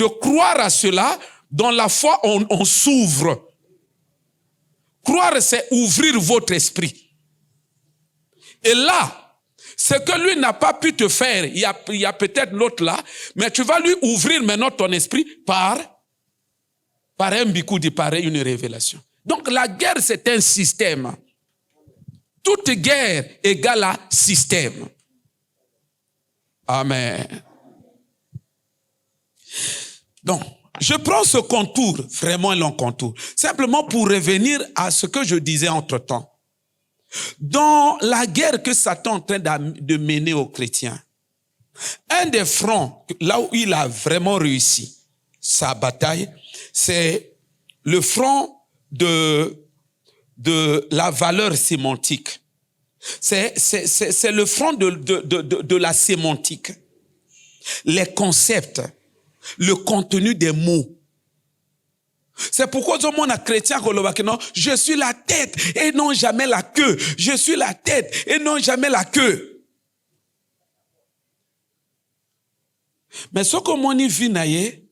croire à cela, dans la foi, on s'ouvre. Croire, c'est ouvrir votre esprit. Et là, ce que lui n'a pas pu te faire, il y a peut-être l'autre là, mais tu vas lui ouvrir maintenant ton esprit par un bikoudi, par une révélation. Donc la guerre, c'est un système. Toute guerre égale à système. Amen. Donc, je prends ce contour, vraiment un long contour, simplement pour revenir à ce que je disais entre-temps. Dans la guerre que Satan est en train de mener aux chrétiens, un des fronts, là où il a vraiment réussi sa bataille, c'est le front de la valeur sémantique. C'est le front de la sémantique. Les concepts, le contenu des mots. C'est pourquoi tout le monde a chrétien que non, je suis la tête et non jamais la queue. Je suis la tête et non jamais la queue. Mais ce que mon vit naïe,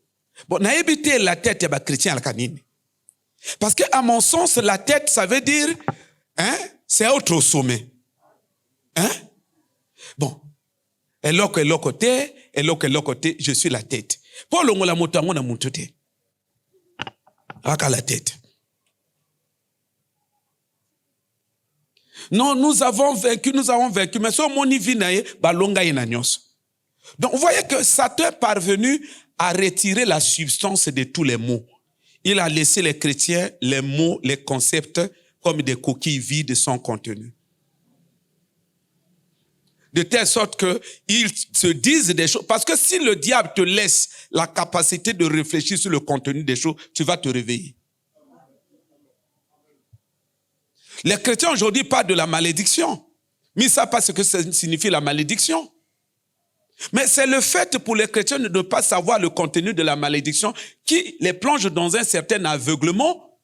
bon, naïe bité la tête et ba chrétien la canine. Parce que à mon sens, la tête, ça veut dire, hein, c'est autre sommet. Hein? Bon. Et l'autre côté, je suis la tête. Pour le la moto, on a monté. À la tête. Non, nous avons vaincu, mais ce mon vinaye, balonga inanyos. Donc, vous voyez que Satan est parvenu à retirer la substance de tous les mots. Il a laissé les chrétiens, les mots, les concepts, comme des coquilles vides sans contenu. De telle sorte qu'ils se disent des choses. Parce que si le diable te laisse la capacité de réfléchir sur le contenu des choses, tu vas te réveiller. Les chrétiens aujourd'hui parlent de la malédiction. Mais ils ne savent pas ce que ça signifie la malédiction. Mais c'est le fait pour les chrétiens de ne pas savoir le contenu de la malédiction qui les plonge dans un certain aveuglement,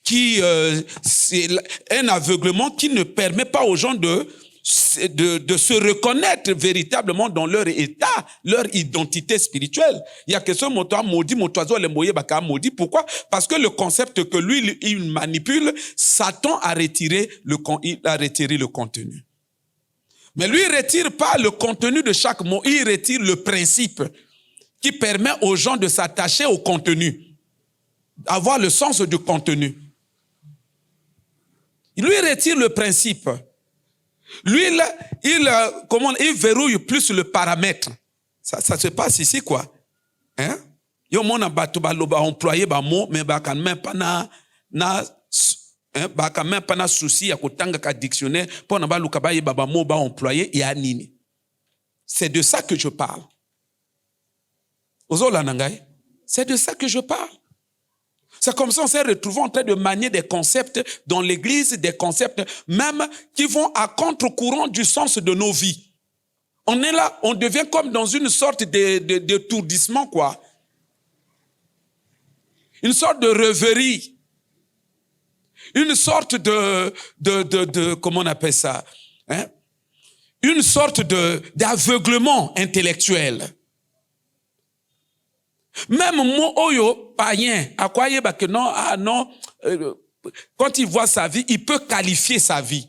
c'est un aveuglement qui ne permet pas aux gens de se reconnaître véritablement dans leur état, leur identité spirituelle. Il y a que ce mot maudit, maudit. Pourquoi? Parce que le concept que lui, il manipule, Satan a retiré le contenu. Mais lui, il ne retire pas le contenu de chaque mot, il retire le principe qui permet aux gens de s'attacher au contenu, d'avoir le sens du contenu. Lui, il retire le principe. Lui, il verrouille plus le paramètre. Ça se passe ici, quoi. Hein? Yo mona bato baloba employé ba mot, mais ba kan même pas na souci ya kotanga ka dictionnaire pour na ba luka ba yeba ba mot ba employé ya nini. C'est de ça que je parle. Ozola nangai, c'est de ça que je parle. C'est comme ça qu'on s'est retrouvé en train de manier des concepts dans l'église, des concepts même qui vont à contre-courant du sens de nos vies. On est là, on devient comme dans une sorte d'étourdissement, quoi. Une sorte de rêverie. Une sorte comment on appelle ça? Hein? Une sorte d'aveuglement intellectuel. Même moi, oyo, païen, à quoi il que non, ah non, quand il voit sa vie, il peut qualifier sa vie.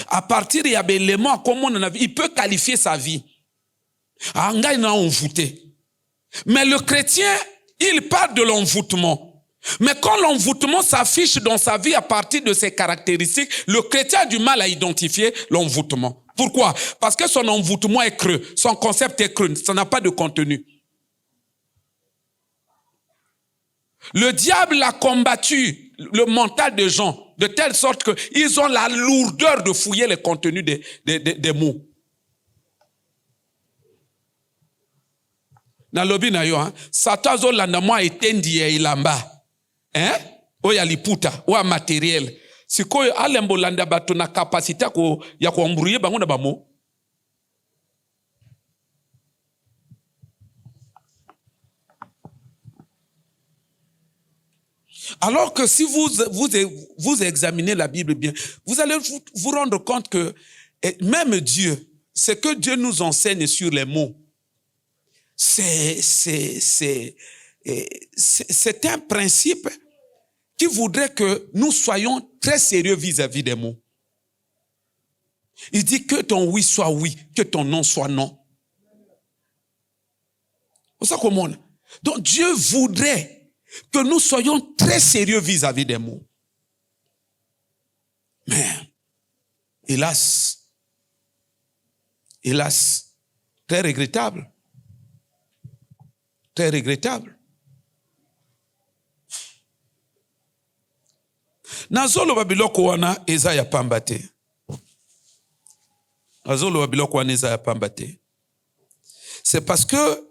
À partir il y a des éléments, comment on a vu, il peut qualifier sa vie. Ah, on a envoûté. Mais le chrétien, il parle de l'envoûtement. Mais quand l'envoûtement s'affiche dans sa vie à partir de ses caractéristiques, le chrétien a du mal à identifier l'envoûtement. Pourquoi? Parce que son envoûtement est creux, son concept est creux, ça n'a pas de contenu. Le diable a combattu le mental des gens de telle sorte qu'ils ont la lourdeur de fouiller les contenus des mots. Na lobi na yo, Satan zo landa mwa etendi ya ilamba. Oya liputa, oya matériel. Sikoyo alembo landa bato na kapasite ya kuambrouiller bango na bamo. Alors que si vous examinez la Bible bien, vous allez vous rendre compte que même Dieu, ce que Dieu nous enseigne sur les mots, c'est un principe qui voudrait que nous soyons très sérieux vis-à-vis des mots. Il dit que ton oui soit oui, que ton non soit non. C'est ça comment on... Donc Dieu voudrait que nous soyons très sérieux vis-à-vis des mots. Mais, hélas, très regrettable. Très regrettable. Nazolo babiloko wana eza ya pamba te. Nazolo babiloko wana eza ya pamba te. C'est parce que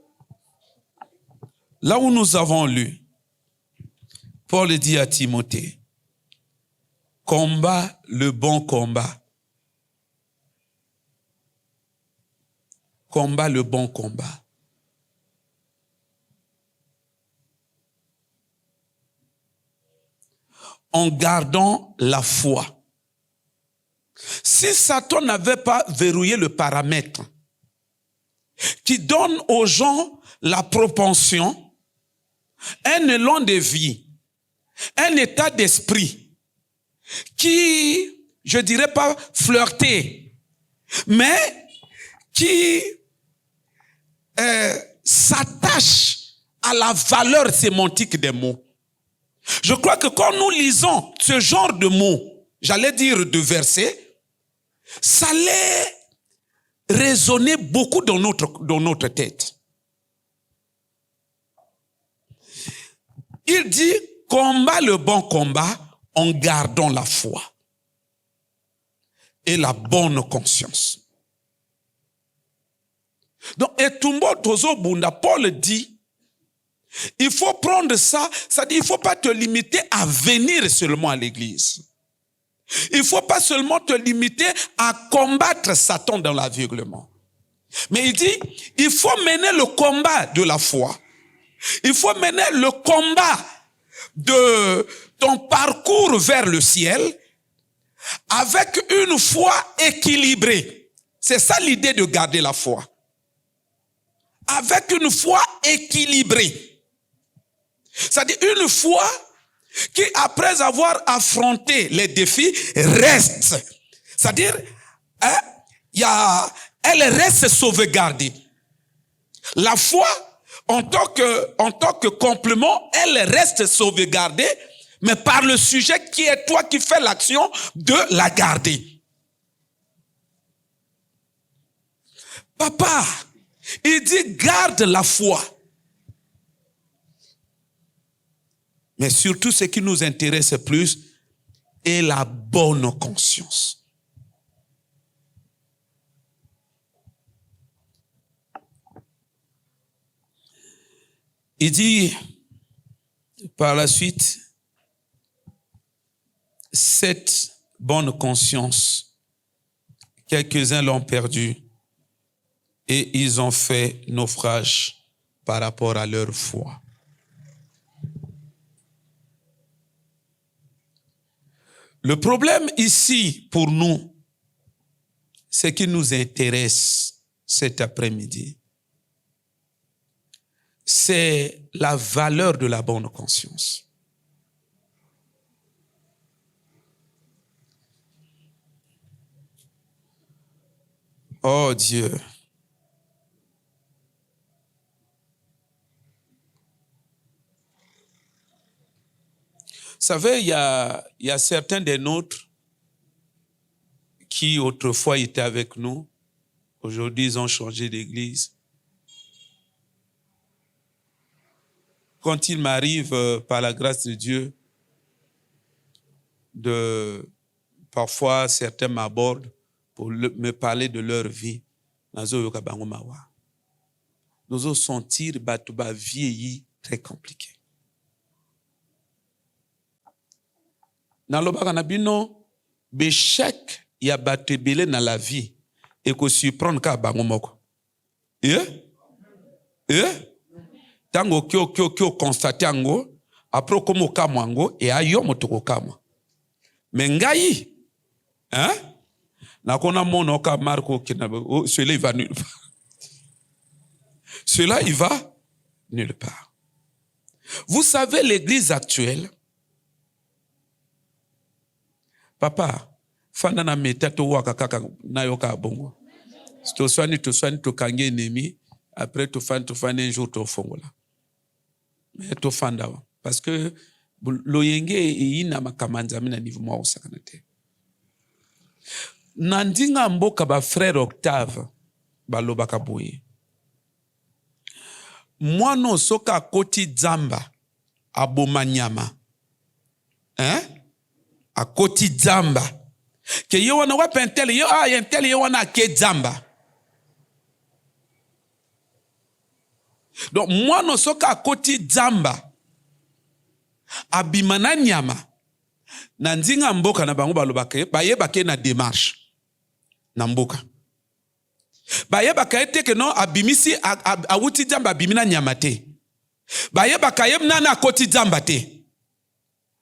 là où nous avons lu, Paul dit à Timothée, combat le bon combat. Combat le bon combat. En gardant la foi. Si Satan n'avait pas verrouillé le paramètre qui donne aux gens la propension, un élan de vie, un état d'esprit qui, je dirais pas flirter, mais qui s'attache à la valeur sémantique des mots. Je crois que quand nous lisons ce genre de mots, j'allais dire de versets, ça allait résonner beaucoup dans notre tête. Il dit, combat le bon combat en gardant la foi et la bonne conscience. Donc, Etumbo Tozo Bunda, Paul dit, il faut prendre ça, c'est-à-dire il ne faut pas te limiter à venir seulement à l'église. Il ne faut pas seulement te limiter à combattre Satan dans l'aveuglement. Mais il dit, il faut mener le combat de la foi. Il faut mener le combat de ton parcours vers le ciel avec une foi équilibrée. C'est ça l'idée de garder la foi. Avec une foi équilibrée. C'est-à-dire une foi qui, après avoir affronté les défis, reste. C'est-à-dire, elle reste sauvegardée. La foi, en tant que complément, elle reste sauvegardée, mais par le sujet qui est toi qui fais l'action de la garder. Papa, il dit garde la foi. Mais surtout, ce qui nous intéresse plus est la bonne conscience. Il dit, Par la suite, cette bonne conscience, quelques-uns l'ont perdue et ils ont fait naufrage par rapport à leur foi. Le problème ici pour nous, ce qui nous intéresse cet après-midi, c'est la valeur de la bonne conscience. Oh Dieu. Vous savez, il y a certains des nôtres qui autrefois étaient avec nous. Aujourd'hui, ils ont changé d'église. Quand il m'arrive, par la grâce de Dieu, parfois certains m'abordent pour me parler de leur vie. Nous allons sentir que vieilli très compliqué. Dans le Baganabino, l'échec y a battu dans la vie et que surprendre qu'à Bangomoko. Tango kyo constate ango après comme okamo ango et ayo motoko kama mengai na kona mono ka marco celui va nulle part. Cela il va nulle part. Vous savez l'église actuelle, papa fanda na metato waka kaka na yoka bongo to swani to kange ennemi après to fan un jour to fongola. Mais to fanda parce que loyenge ina makamanza mina niveau mwa usakanate. Nandinga mboka ba frère Octave balobaka boye. Mwana soka koti dzamba abomanyama. A koti dzamba. Ke yo wana wapentel yo yentel yo wana ke dzamba. Donc, moi, non soka koti dzamba, abimana nyama, nandinga mboka na bango balobake, baye bake na démarche, na mboka. Baye baka ete ke non abimisi, awuti dzamba abimina nyama te. Baye baka yem nana koti dzamba te.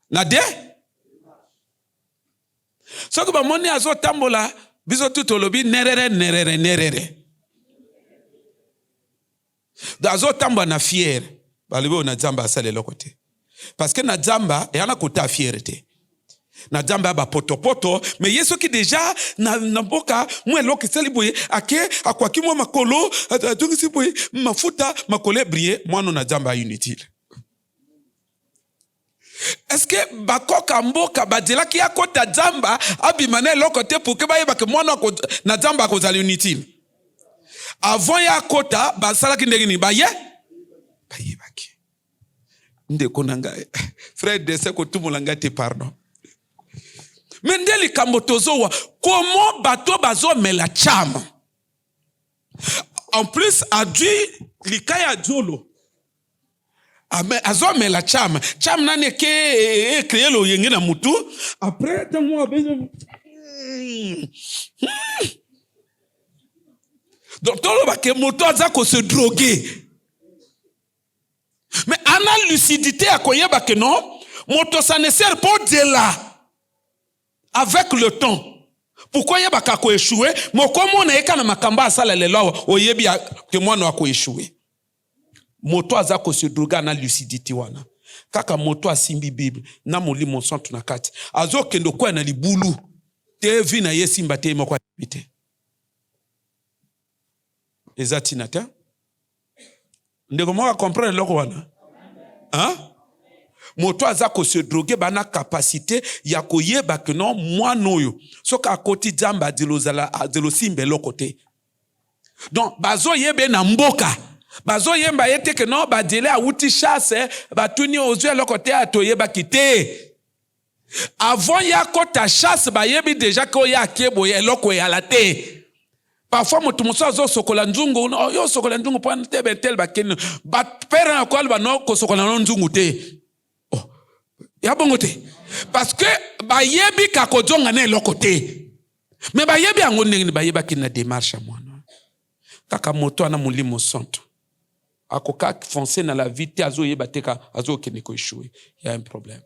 Na de? Soko ba moni azo tambola, bizo tutolobi nerere. Dazo tamba na fier balibo na dzamba asale lokote parce que na dzamba yana kota fierté na dzamba ba poto mais yeso ki déjà na boka mwe loki seliboye ake akwaki mwa makolo adungisi boye mafuta makole briller mwana na dzamba inutile. Est-ce que bakoka mboka badela ki akota dzamba abimane lokote pour que baye ba ke mwana na dzamba ko zali inutile? Avant ya kota basalaki ndenge ni baye baki ndeko nanga frère de ce ko tumulanga te pardon mendeli kambotozowa comment bato bazo mela chama en plus adui likaya jolo azo mela chama nane ke créer lo yenge na mutu après tango abezo. Donc, tout le monde a se droguer. Mais en lucidité, à quoi que non, moto ça ne sert pas de là. Avec le temps. Pourquoi y'a pas qu'à échouer? Mais comme on est quand makamba ça les lois, o yebi que moi n'a pas échoué. Moto a se droguer en lucidité wana. Kaka moto a simbi Bible, na moli mon sang tu na kati. Azo kendo kwa na libulu. Te vi na yesimba te mo kwa bite. Ezatinata ndeko mwa comprendre loko wana moto aza ko se droguer bana capacité ya koyeba que non moi noyo soka koti dzamba dilo simbe lokote. Donc bazo yebe na mboka bazo yemba yete que non ba dele a uti chasse ba tuni ozwe lokote atoyeba kite. Avant ya kota chasse ba yebi déjà ko ya kebo ya loko ya la te. Parfois, mon tomoso zo sokola nzungu, yo sokola nzungu po ante betel bakene, bat pera na kwal ba no ko sokola nzungu te. Ya bongote. Parce que bayebi kakodjonga na lokote. Mais bayebi yango ndenge bayeba ki na démarche à moi. Kaka moto ana mulimo santo. Akoka foncer na la vie te azo yeba te ka azo keneko échouer. Il y a un problème.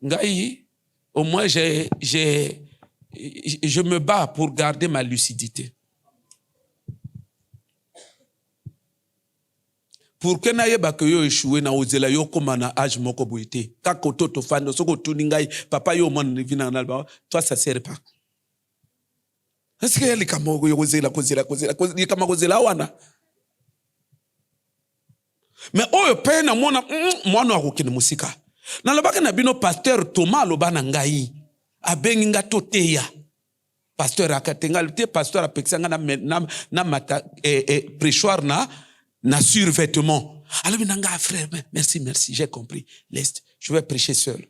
Ngai, au moins je me bats pour garder ma lucidité. Pour que naïeba que yo échoué na ozela yo koma na âge moko boité. Kako toto fando soko tuningai papa yo mon vina na alba toi ça sert pas. Est-ce que yali kama yo ozela kama ozela wana. Mais oyo pe na mona mwana akokene musika. Na lobaka na bino pasteur Thomas lobana ngai abengi nga toteya. Pasteur akatenga te pasteur apexanga na mata prêchoir na survêtement. Alors binanga frère, merci, j'ai compris. Laisse, je vais prêcher seul.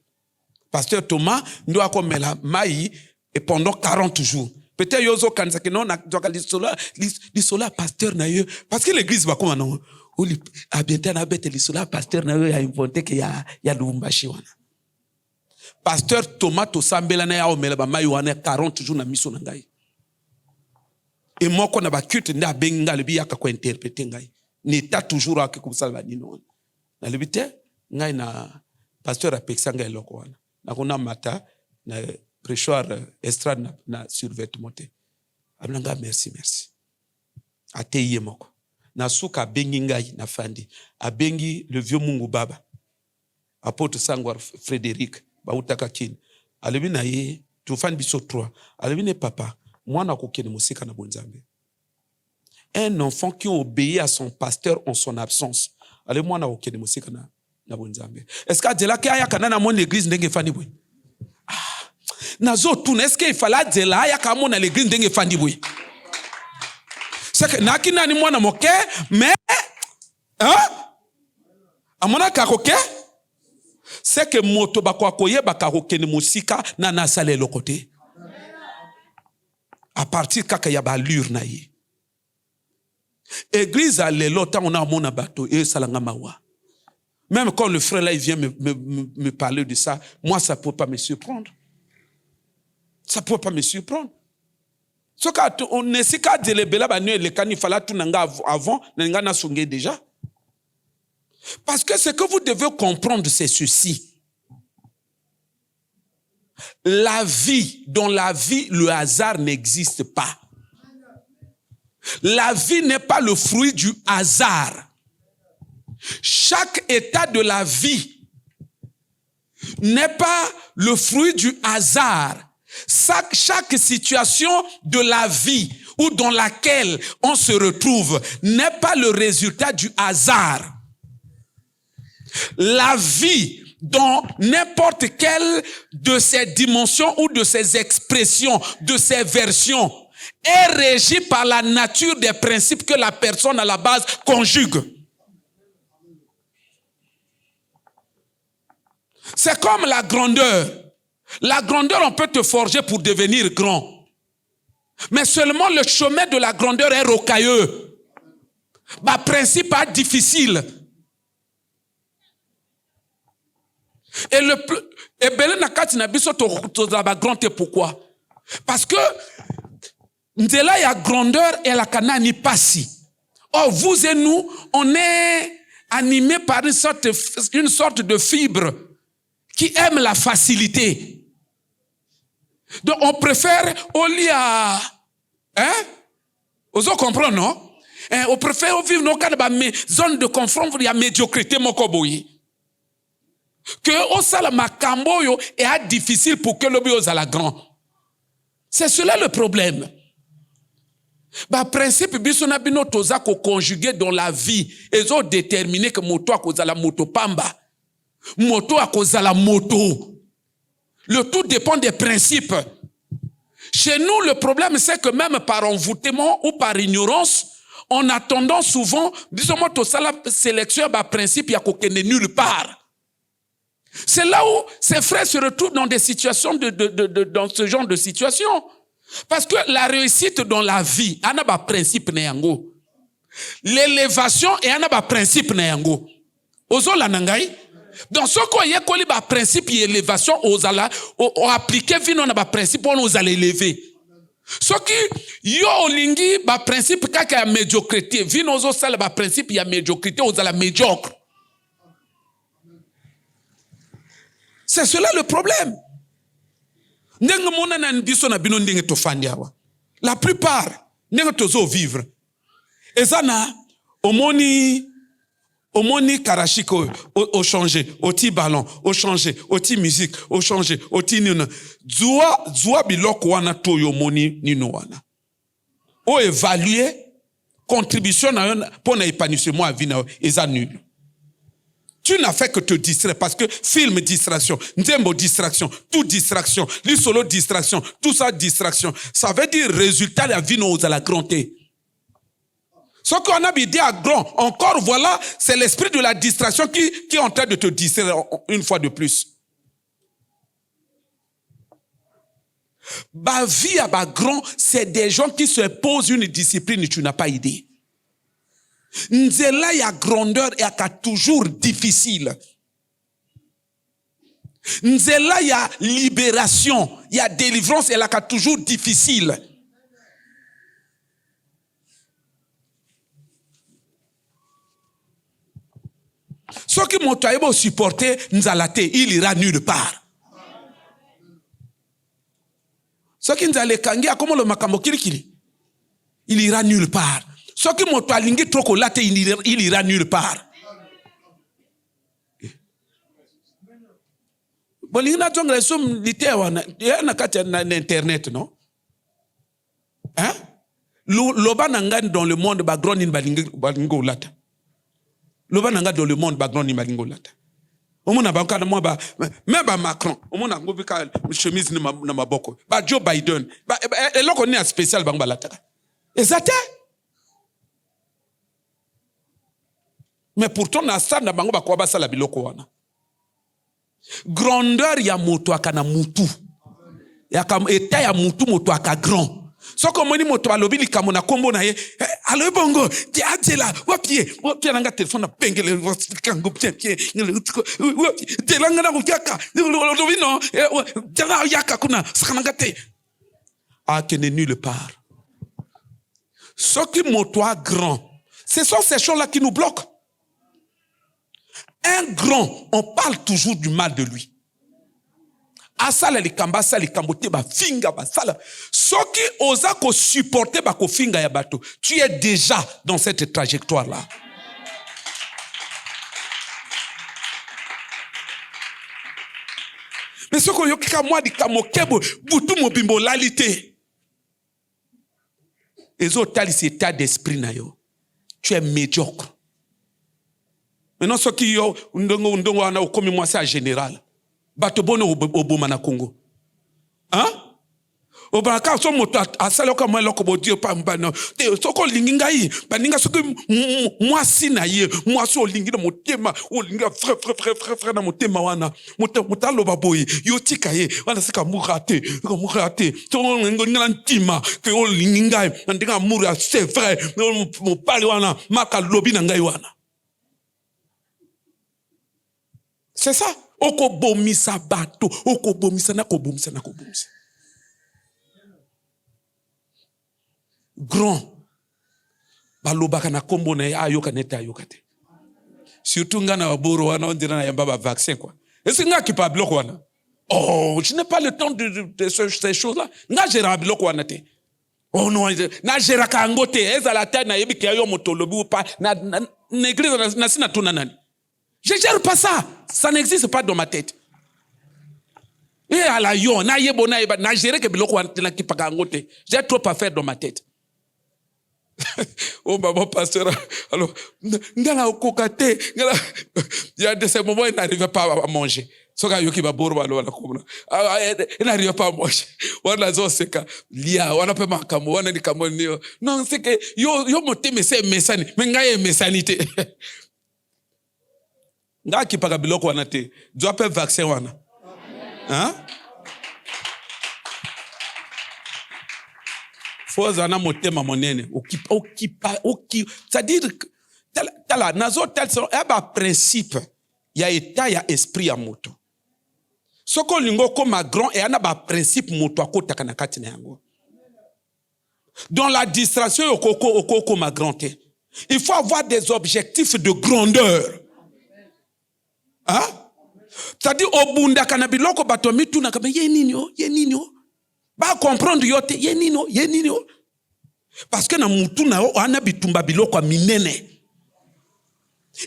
Pasteur Thomas doit comme la maï et pendant 40 jours. Peut-être yozo kanza que non na doka lisola pasteur na yo parce que l'église va comme non ou a bientôt na bête lisola pasteur na yo a inventé que ya lumbashi wana. Pasteur Thomas to sambela na ya omela ba maï wana 40 jours na miso na ngai. Et moi qu'on a ba culte nda benga le biaka ko interpréter ngai. N'état toujours à comme ça va dire non. Na lebite ngai na pasteur apeksa ngai loko wana. Na kona mata na prêchoir estrade na survêtement te. Ablanga merci. Ateye moko. Na suka bengi ngai na fandi. Abengi le vieux Mungu baba. Apôtre Sangwar Frédéric bautaka kin. Alebi na ye tu fandi biso 3. Alebi ne papa mwana kokene musika na bonzambe. Un enfant qui obéit à son pasteur en son absence. Allez, moi, na okene musika na bonzambe. Est-ce que Adela ki aya kana na mon l'église ndenge fandi boy? Nazo tune, est-ce qu'il fallait Adela aya ka mon l'église ndenge fandi boy? C'est que na kina ni mwana moke, mais amona ka koke? C'est que moto bakwa koye baka okene musika na sale lokote. À partir kaka ya ba lure na ye. Église à l'élota, on a mon abato et salanga mawa. Même quand le frère là il vient me parler de ça, moi ça peut pas me surprendre. Ça peut pas me surprendre. Ce quand on ne sait qu'à dire les bela banu les canifala tout nanga avant nanga na songé déjà. Parce que ce que vous devez comprendre c'est ceci. Dans la vie, le hasard n'existe pas. La vie n'est pas le fruit du hasard. Chaque état de la vie n'est pas le fruit du hasard. Chaque situation de la vie ou dans laquelle on se retrouve n'est pas le résultat du hasard. La vie, dans n'importe quelle de ces dimensions ou de ces expressions, de ces versions, est régie par la nature des principes que la personne à la base conjugue. C'est comme la grandeur. La grandeur, on peut te forger pour devenir grand. Mais seulement le chemin de la grandeur est rocailleux. Bah, principe est difficile. Et le plus, et belé nakati na biso to ba grand pourquoi? Parce que Ndela ya grandeur et la kanani passi. Or, vous et nous, on est animés par une sorte de fibre qui aime la facilité. Donc, on préfère, au lieu à... Vous comprenez, non? On préfère vivre dans une zone de confort, il y a médiocrité, mokoboyi. Que au salama kamboyo est difficile pour que le bio à la grand. C'est cela le problème. Bah, principe, bisona bino toza ko conjuguer dans la vie. Ils ont déterminé que moto a cause la moto pamba. Moto a cause la moto. Le tout dépend des principes. Chez nous, le problème, c'est que même par envoûtement ou par ignorance, on a tendance souvent, disons moi, tout ça, la sélection, bah, principe, il y a qu'aucun nulle part. C'est là où ces frères se retrouvent dans des situations dans ce genre de situation. Parce que la réussite dans la vie, il y a un principe l'élévation et il y a un principe ozo la nangai. Dans ce qu'on y a collé ba principe élévation aux ala o appliquer vino na ba principe on nous allait élever. Ce qui yo olingi ba principe kaka ya médiocrité vino zo sala ba principe ya médiocrité aux ala médiocre. C'est cela le problème. Ndenge mona na biso na bino ndenge to fandi awa. La plupart ndenge tozo vivre. Ezana omoni karashiko au changer, au ti ballon, au changer, au ti musique, au changer, au ti nino. Zua biloko wana to yo moni nino wana. O évaluer contribution na pour na épanouissement à vie na eza nul. Tu n'as fait que te distraire parce que film distraction, ndembo distraction, tout distraction, li solo distraction, tout ça distraction. Ça veut dire résultat la vie nous à la grandeur. Ce qu'on a dit à grand, encore voilà, c'est l'esprit de la distraction qui est en train de te distraire une fois de plus. Ba vie à ba grand, c'est des gens qui se posent une discipline et tu n'as pas idée. Nzela ya grandeur et à toujours difficile. Nzela ya libération, ya délivrance et à toujours difficile. Ce qui m'a supporter Nzalate, il ira nulle part. Ce qui Nzale kangia comme le makambo kirikiri, il ira nulle part. Ce qui m'a lingi trop colate, il ira nulle part. Bon, il y a des gens qui sont internet, non? Hein? Loba nangan dans le monde background in balingo lata. Loba nanga dans le monde background in balingo lata. Omona banka na mo ba même ba Macron, omona ngobika chemise na maboko. Ba Joe Biden, ba eloko ni spécial banga lata. Exact. Mais pourtant na stade na bango ba kwa ba sala biloko wana. Grandeur ya moto akana mutu. Ya kam eta ya mutu moto aka grand. So comme ni moto alobi likamo na kombo na ye alo bongo ti atela wapie nanga téléphone na pengele kango pie te langa na kuyaka lobi no tanga yaka kuna sakananga te akene nulle part. Ce qui moto grand, ce sont ces choses-là qui nous bloquent. Un grand, on parle toujours du mal de lui. Asala likamba sala likambote ba finga ba sala. Soki oza ko supporter ba ko finga ya bato. Tu es déjà dans cette trajectoire là. Mais soko yokika moi di kamokebo butu mobimbo lalité. Ezo tali c'est état d'esprit na yo. Tu es médiocre. Maintenant ce qui yo ndongo ana okomi moi c'est général. Bato bono oboma na Congo. Hein? Obaka so moto asala ko mo loko bodio pa mbano. Te soko linginga yi, baninga soko mwasi na ye, mwasi olingira motema, olingira frère na motema wana. Motalo baboyi, yotika ye, wana sika murate. To ngona ntima, ke olinginga, ndinga mura c'est vrai. Mo pali wana, maka lobi na ngai wana. C'est ça. Oko bomisa bato, oko bomisa na ko bomisa. Grand. Balobaka na kombo na ayoka neta ayokate. Surtout ngana waboro wana ondira na yamba ba vaccin quoi. Est-ce nga ki pa bloc wana? Oh, je n'ai pas le temps de ces choses-là. Nga gera bloc wana te. Oh non, na gera ka ngote, ezala ta na yebi ke ayo motolobi ou pas na église na sina tuna nani. Je ne gère pas ça. Ça n'existe pas dans ma tête. Et à la yon, na géré que biloko wana ki pagangote. J'ai trop à faire dans ma tête. Oh maman pasteur, alors ngala okokate, ngala il y a de ces moments il n'arrive pas à manger. Soka yoki ba boro wala komna. Il n'arrive pas à manger. Wana zo seka lia, wana pe makamo, wana ni kamo ni. Non, c'est que yo moteme c'est mesani, mais ngaye mesanité. Nga ki paga biloko wana te, doit pe vaccin wana. Hein? Faut zana motema monene, c'est-à-dire tala nazo tel son ba principe ya état ya esprit ya moto. Soko lingo koma grand et ana ba principe moto akotaka na kati na yango. Dans la distraction okoko ma grand. Il faut avoir des objectifs de grandeur. Hein? C'est-à-dire obunda kana biloko bato mitu na kama ye nini o. Ba comprendre yote ye nini o. Parce que na mutu na o ana bitumba biloko minene.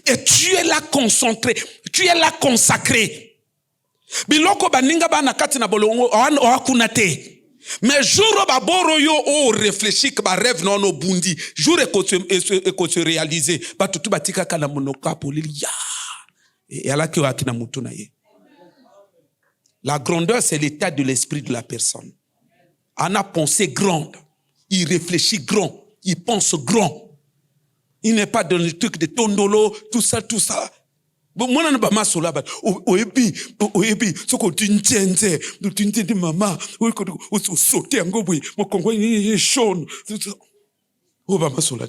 Et tu es là concentré, tu es là consacré. Biloko baninga bana kati na bolongo o akunate. Mais jour ba boro yo o réfléchir que ba rêve non no bundi. Jour e ko se réaliser ba tutu batika kana monoka polili ya. Et ala ki akina mutu na ye. La grandeur c'est l'état de l'esprit de la personne. On a pensé grande, il réfléchit grand, il pense grand. Il n'est pas dans le truc de tondolo, tout ça. Moi, ba masola ba oebi soko tintenze mama o sauter ngobwe mo kongo ye shone o ba masola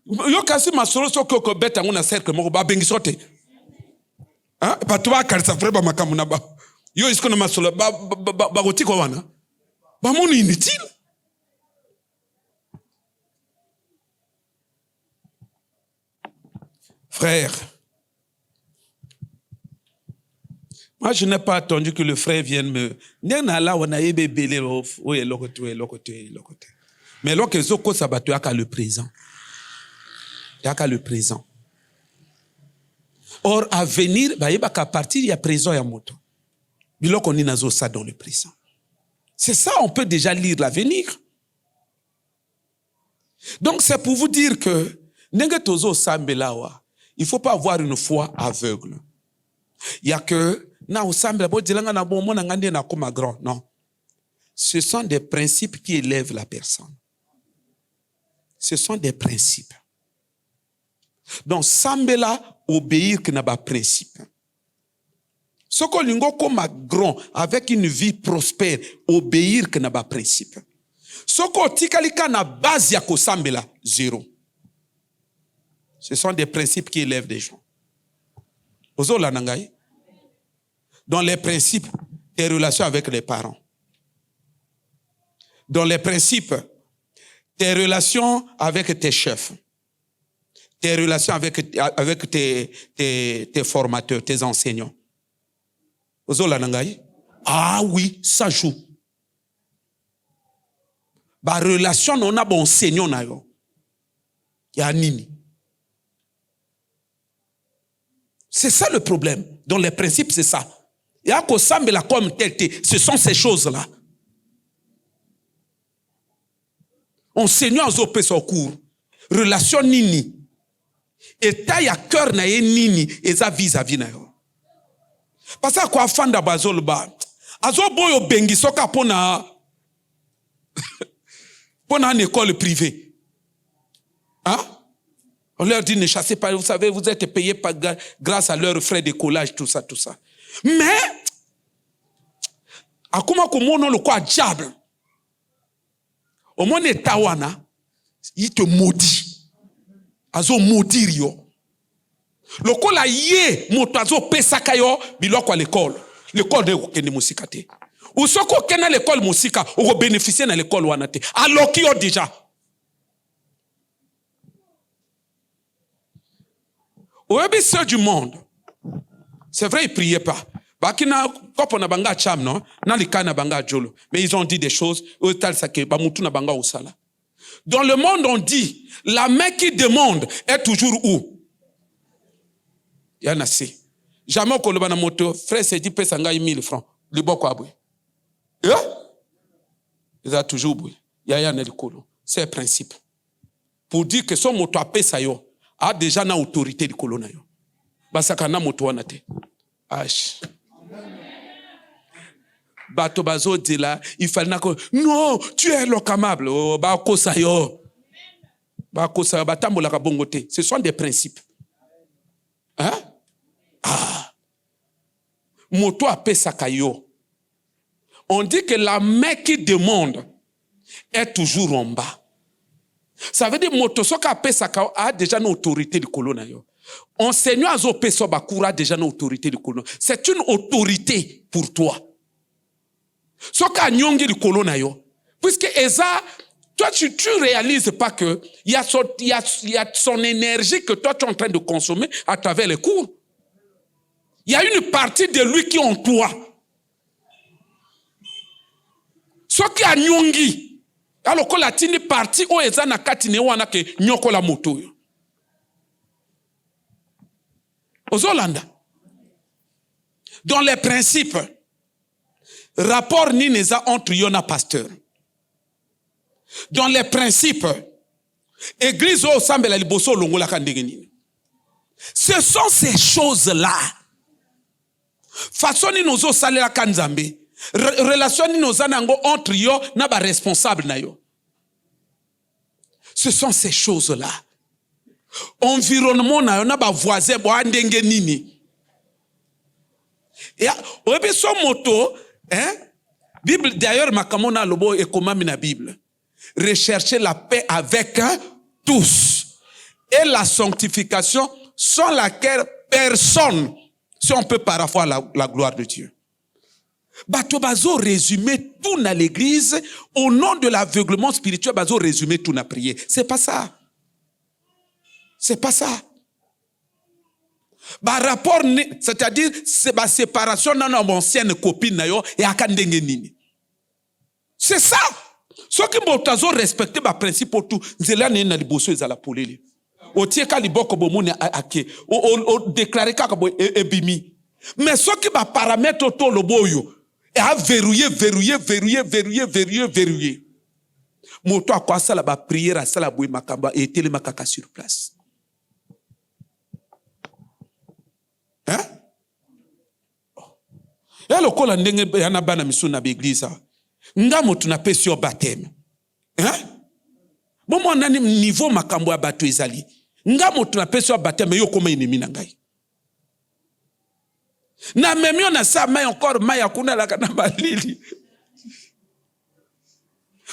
yo kasi masolo soko ko beta ngona cercle mo ba bengi sote ah ba to ba karisa frère ba makamu na ba yo isko na masola ba gotiko wana ba moni inutile. Frère, moi je n'ai pas attendu que le frère vienne me... Mais lorsque Zoko Sabato, il y a le présent. Il y a le présent. Or, à venir, il y a qu'à partir, il y a présent et à moto. Mais là, on est ça dans le présent. C'est ça, on peut déjà lire l'avenir. Donc, c'est pour vous dire que, il ne faut pas avoir une foi aveugle. Il y a que, non. Ce sont des principes qui élèvent la personne. Ce sont des principes. Donc, Sambela obéir que n'a pas principe. Ce qu'on lingo comme grand avec une vie prospère, obéir que n'a pas principe. Ce qu'on tikalika na base ya ko Sambela, zéro. Ce sont des principes qui élèvent des gens. Dans les principes, tes relations avec les parents. Dans les principes, tes relations avec tes chefs. Tes relations avec tes formateurs, tes enseignants. Ah oui, ça joue. Ba relation on a bon enseignant na yo. Ya nini. C'est ça le problème. Dans les principes, c'est ça. Et à cause de la comme tel, ce sont ces choses-là. Enseignant aux opés au cours. Relation nini. Et taille à cœur na ye nini. Et ça vis-à-vis na yo. Parce que quoi fanda bazol ba. Azo boyo bengi soka pona. Pona une école privée. Hein? On leur dit ne chassez pas, vous savez, vous êtes payés grâce à leurs frais de collage, tout ça. Mais, à comment on le quoi diable? Au moins, les tawana, il te maudit. Azo maudire yo. Le kola yé, motazo pesaka yo, biloko à l'école. L'école de kende musikate. Ou soko kena l'école musika, ou bénéficier na l'école wanate. Alors qui yo déjà? Au ceux du monde, c'est vrai, ils ne priaient pas. Mais ils ont dit des choses. Dans le monde, on dit, la main qui demande est toujours où? Il y en a assez. Jamais on a une moto, frère s'est dit, paye 1000 francs. Le bon quoi, il a toujours boué. Il y a un écolo. C'est un principe. Pour dire que son moto a payé ça, a déjà une autorité de colonna. Basaka na moto wana te. Ash. Bato bazo dit là, il fallait non, tu es locamable. Oh, ba kosa yo. Ba kosa batambola ka bongo te. Ce sont des principes. Hein? Ah. Moto a pesaka yo. On dit que la main qui demande est toujours en bas. Ça veut dire moto soka pesaka a déjà une autorité de colonna yo. enseignant azo peso bakura déjà une autorité du colon. C'est une autorité pour toi. Soka nyongi du colon na yo. Puisque Eza, toi tu réalises pas que il y a son énergie que toi tu es en train de consommer à travers les cours. Il y a une partie de lui qui est en toi. Soki a nyongi. Alors que la tini partie o Eza na katine wana ke nyoko la moto yo. Ozolanda. Dans les principes, rapport ni neza entre yona pasteur. Dans les principes, église au sambe la liboso longola kandegeni. Ce sont ces choses-là. Façon ni nozo salela kanzambe. Relation ni nozanango entre yo na ba responsable na yo. Ce sont ces choses-là. Environnement na yo na ba voisin bo andenge nini. Ya obe so moto, Bible d'ailleurs makamona lobo e komami na Bible. Rechercher la paix avec tous et la sanctification sans laquelle personne, si on peut parfois la gloire de Dieu. Bato bazo résumer tout dans l'église au nom de l'aveuglement spirituel, bazo résumer tout dans la prière. C'est pas ça. C'est pas ça. Ba rapport, c'est-à-dire c'est ba séparation dans nos anciennes copines na yo et akandenge nini. C'est ça. Ce qui mbotazo respecter ba principe tout, nzela na liboso ezala polele. Otie ka liboko bomone ake, o déclarer ka bo ebimi. Mais ce qui ba paramètre to loboyo et a verrouiller. Moto akwa sala ba prière à sala boui makamba et tele makaka sur place. Hein? Ya lokola ndenge yana bana misu na l'église. Ngamo tunapesi yo baptême. Hein? Bon moi nani niveau makambo ya bato ezali. Ngamo tunapesi yo baptême yo koma ennemi na ngai. Na memio na sa mai encore mai akuna la kana balili.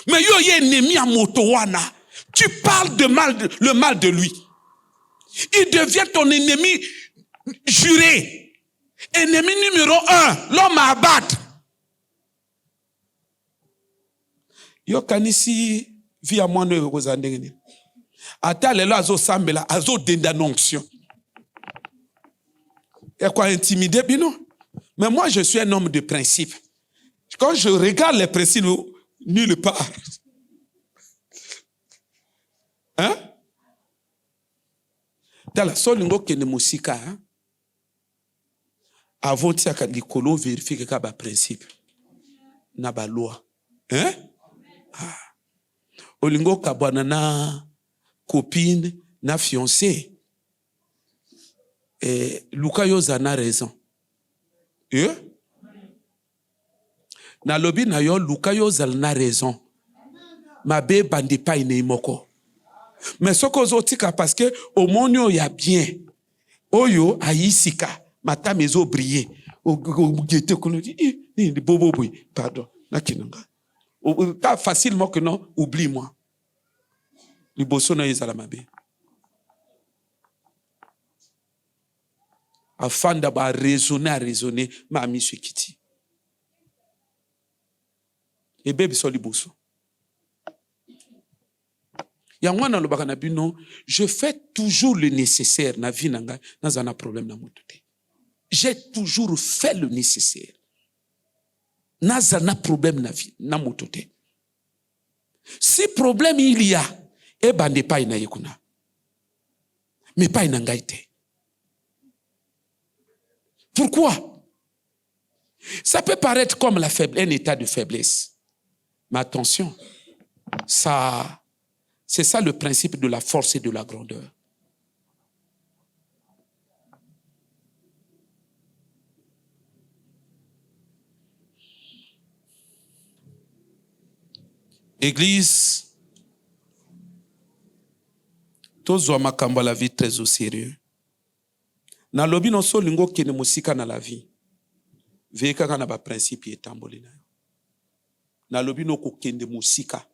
Mais yo ye ennemi a moto wana. Tu parles le mal de lui. Il devient ton ennemi juré. Ennemi numéro 1, l'homme à abattre. Yo kanisi via mwana yo kozandengeni. Ata lelo azo sambela azo denda nonction. Et quoi intimider bino? Mais moi je suis un homme de principe. Quand je regarde les principes nulle part. Hein? Tala solingo kene musika hein? Avant tia likolo vérifier que ba principe na ba loi. Hein? Ah. Olingo kabwana na copine na fiancé. Luka yoza na raison. Na lobi na yo Luka yoza na raison. Mabe bandi pa ine moko. Mais ce que zotika parce que au monyo ya bien. Oyo aisika mata mezo briller. O gete kono di ni bobo boy pardon na kinanga. Pas facilement que non, oublie-moi. Liboso na yezala mabe. Afin d'avoir raisonné, ma ami se kiti. Et bébé so liboso. Yangwana lo baka na bino, je fais toujours le nécessaire na vie nanga, na zana problème na motote. J'ai toujours fait le nécessaire. Na zana problème na vie na motote. Si problème il y a, eh ben ne pas ina yekuna. Mais pas ina ngaite. Pourquoi? Ça peut paraître comme un état de faiblesse. Mais attention, c'est ça le principe de la force et de la grandeur. Église, tous ont makamba la vie très au sérieux. Na lobi no so lingo kene musika na la vie. Veka kana ba principe etamboli na yo. Na lobi no ko kende musika.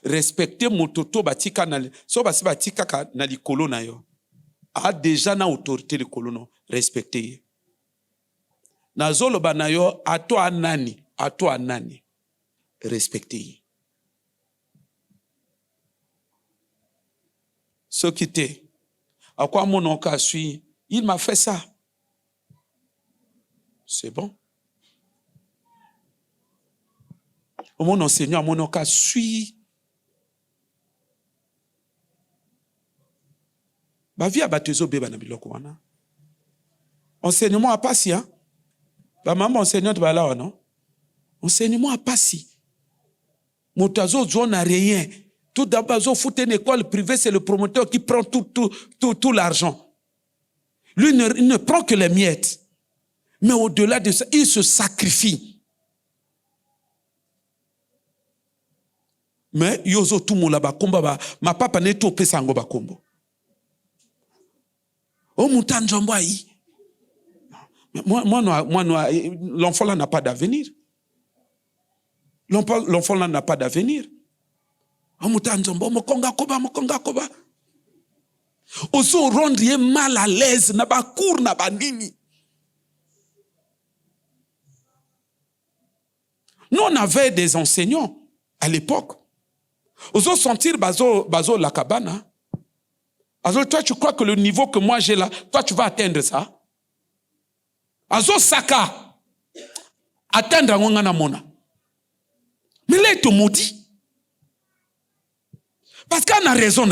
Respecter mototo batika na so basi batika na likolo na yo. a déjà na autorité de colono respecté. Na zolo banayo a toi nani respecté. Ce qui était, à quoi mon oncle suit, il m'a fait ça. C'est bon. Mon enseignant, mon oncle suit. Ma vie a battu bébé na biloko wana. Enseignement a pas si, hein? Ba maman enseignante ba là, non? Enseignement a pas si. Motazo zone n'a rien. Tout d'abord, une école privée, c'est le promoteur qui prend tout l'argent. Lui, il ne prend que les miettes. Mais au-delà de ça, il se sacrifie. Mais, yozo tout moula ba komba ma papa ne to pe sango ba kombo. Oh, moutan jombo aïe. Moi, l'enfant là n'a pas d'avenir. L'enfant là n'a pas d'avenir. Mokonga koba. Oso rendre mal à l'aise na ba cour na ba nini. Nous on avait des enseignants à l'époque. Oso sentir bazo la cabane. Azo, toi tu crois que le niveau que moi j'ai là, toi tu vas atteindre ça? Azo saka atteindre ngana mona. Mais là il te maudit. Parce qu'on a raison,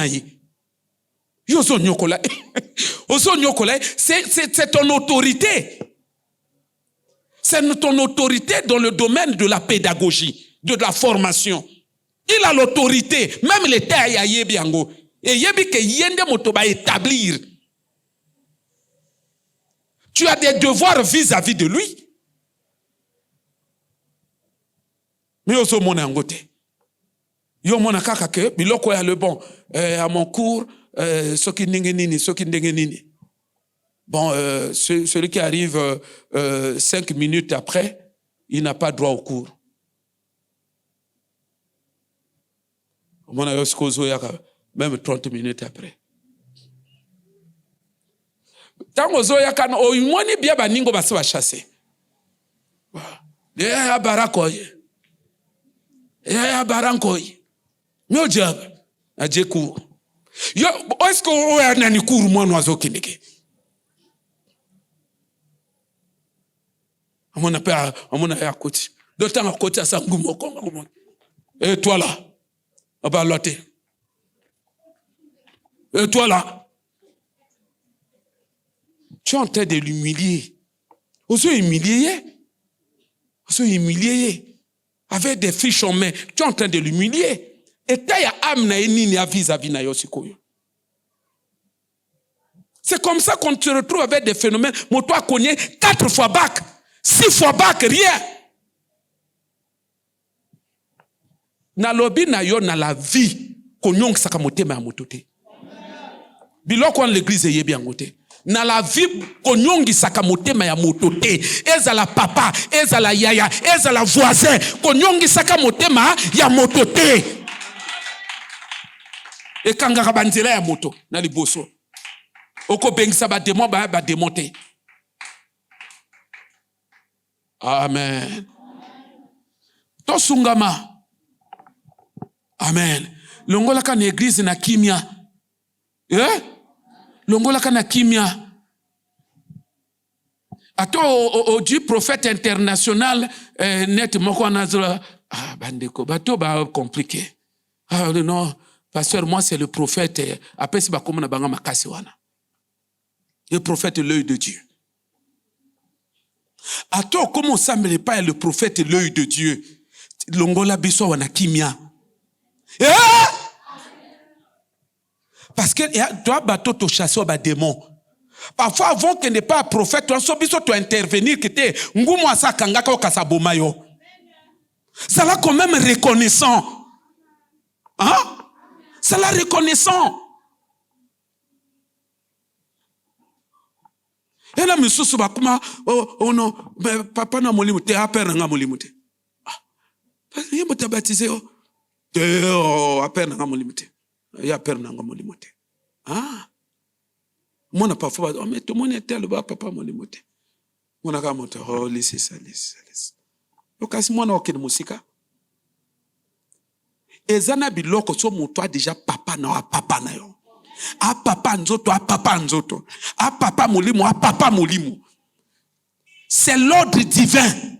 c'est ton autorité. C'est ton autorité dans le domaine de la pédagogie, de la formation. Il a l'autorité, même l'État a yebiango. Et yebi que yende motoba établir. Tu as des devoirs vis-à-vis de lui. Mais au sommet angote. Yo mona kaka ke biloko ya le bon à mon cours soki ndenge nini. Bon celui qui arrive 5 minutes après, il n'a pas droit au cours. Mona yo skozo ya même 30 minutes après. Tango zo ya kana o imoni bia baningo basi ba chasser. Ya barakoye. Ya barankoye. Mio job a jeku. Yo est-ce que o ya nani cours moi noazo kineke. Amona ya koti. D'autant à côté ça ngumo kongo. Et toi là. Aba loté. Et toi là. Tu es en train de l'humilier. Oso humilier. Avec des fiches en main, tu es en train de l'humilier. Et tu as vis-à-vis na yosikoyo. C'est comme ça qu'on se retrouve avec des phénomènes. Moi, toi, connais 4 fois bac, 6 fois bac, rien. Na lobi na yo na la vie, konyong sakamote ma motote. Biloko en l'église est bien ngote. Na la vie konyongi sakamote ma ya motote. Ezala papa, ezala yaya, ezala voisin, konyongi sakamote ma ya motote. Et quand banzela ya moto na liboso. Oko bengisa ba démonter. Amen. To sungama. Amen. Longola kana église na kimia. Longola kana kimia. Ato o du prophète international net moko nazra bandeko bato ba compliqué. Non, pasteur, moi c'est le prophète après si ba komona banga makasi wana. Le prophète l'œil de Dieu. Ato comment ça me pas le prophète l'œil de Dieu. Longola biso wana kimia. Parce que toi bato to chasser ba démon. Parfois avant qu'il n'est pas prophète, toi sobiso to intervenir que te ngumu asa kangaka okasaboma yo. Ça là quand même reconnaissant. Hein? Ça là reconnaissant. Et là misusu bakuma oh non papa na molimo te apere nga molimo te. Parce que yemo te baptisé apere nga molimo te. Ya apere nga molimo te. Ah. Moi, parfois, oh, mais tout le monde est tel, papa, mon émoté. Mon aga monte, oh, laissez ça. Donc, si moi, on a musique. Et zana biloko so moto déjà papa na papa na yo. A papa nzoto, a papa nzoto. A papa molimo, a papa molimo. C'est l'ordre divin.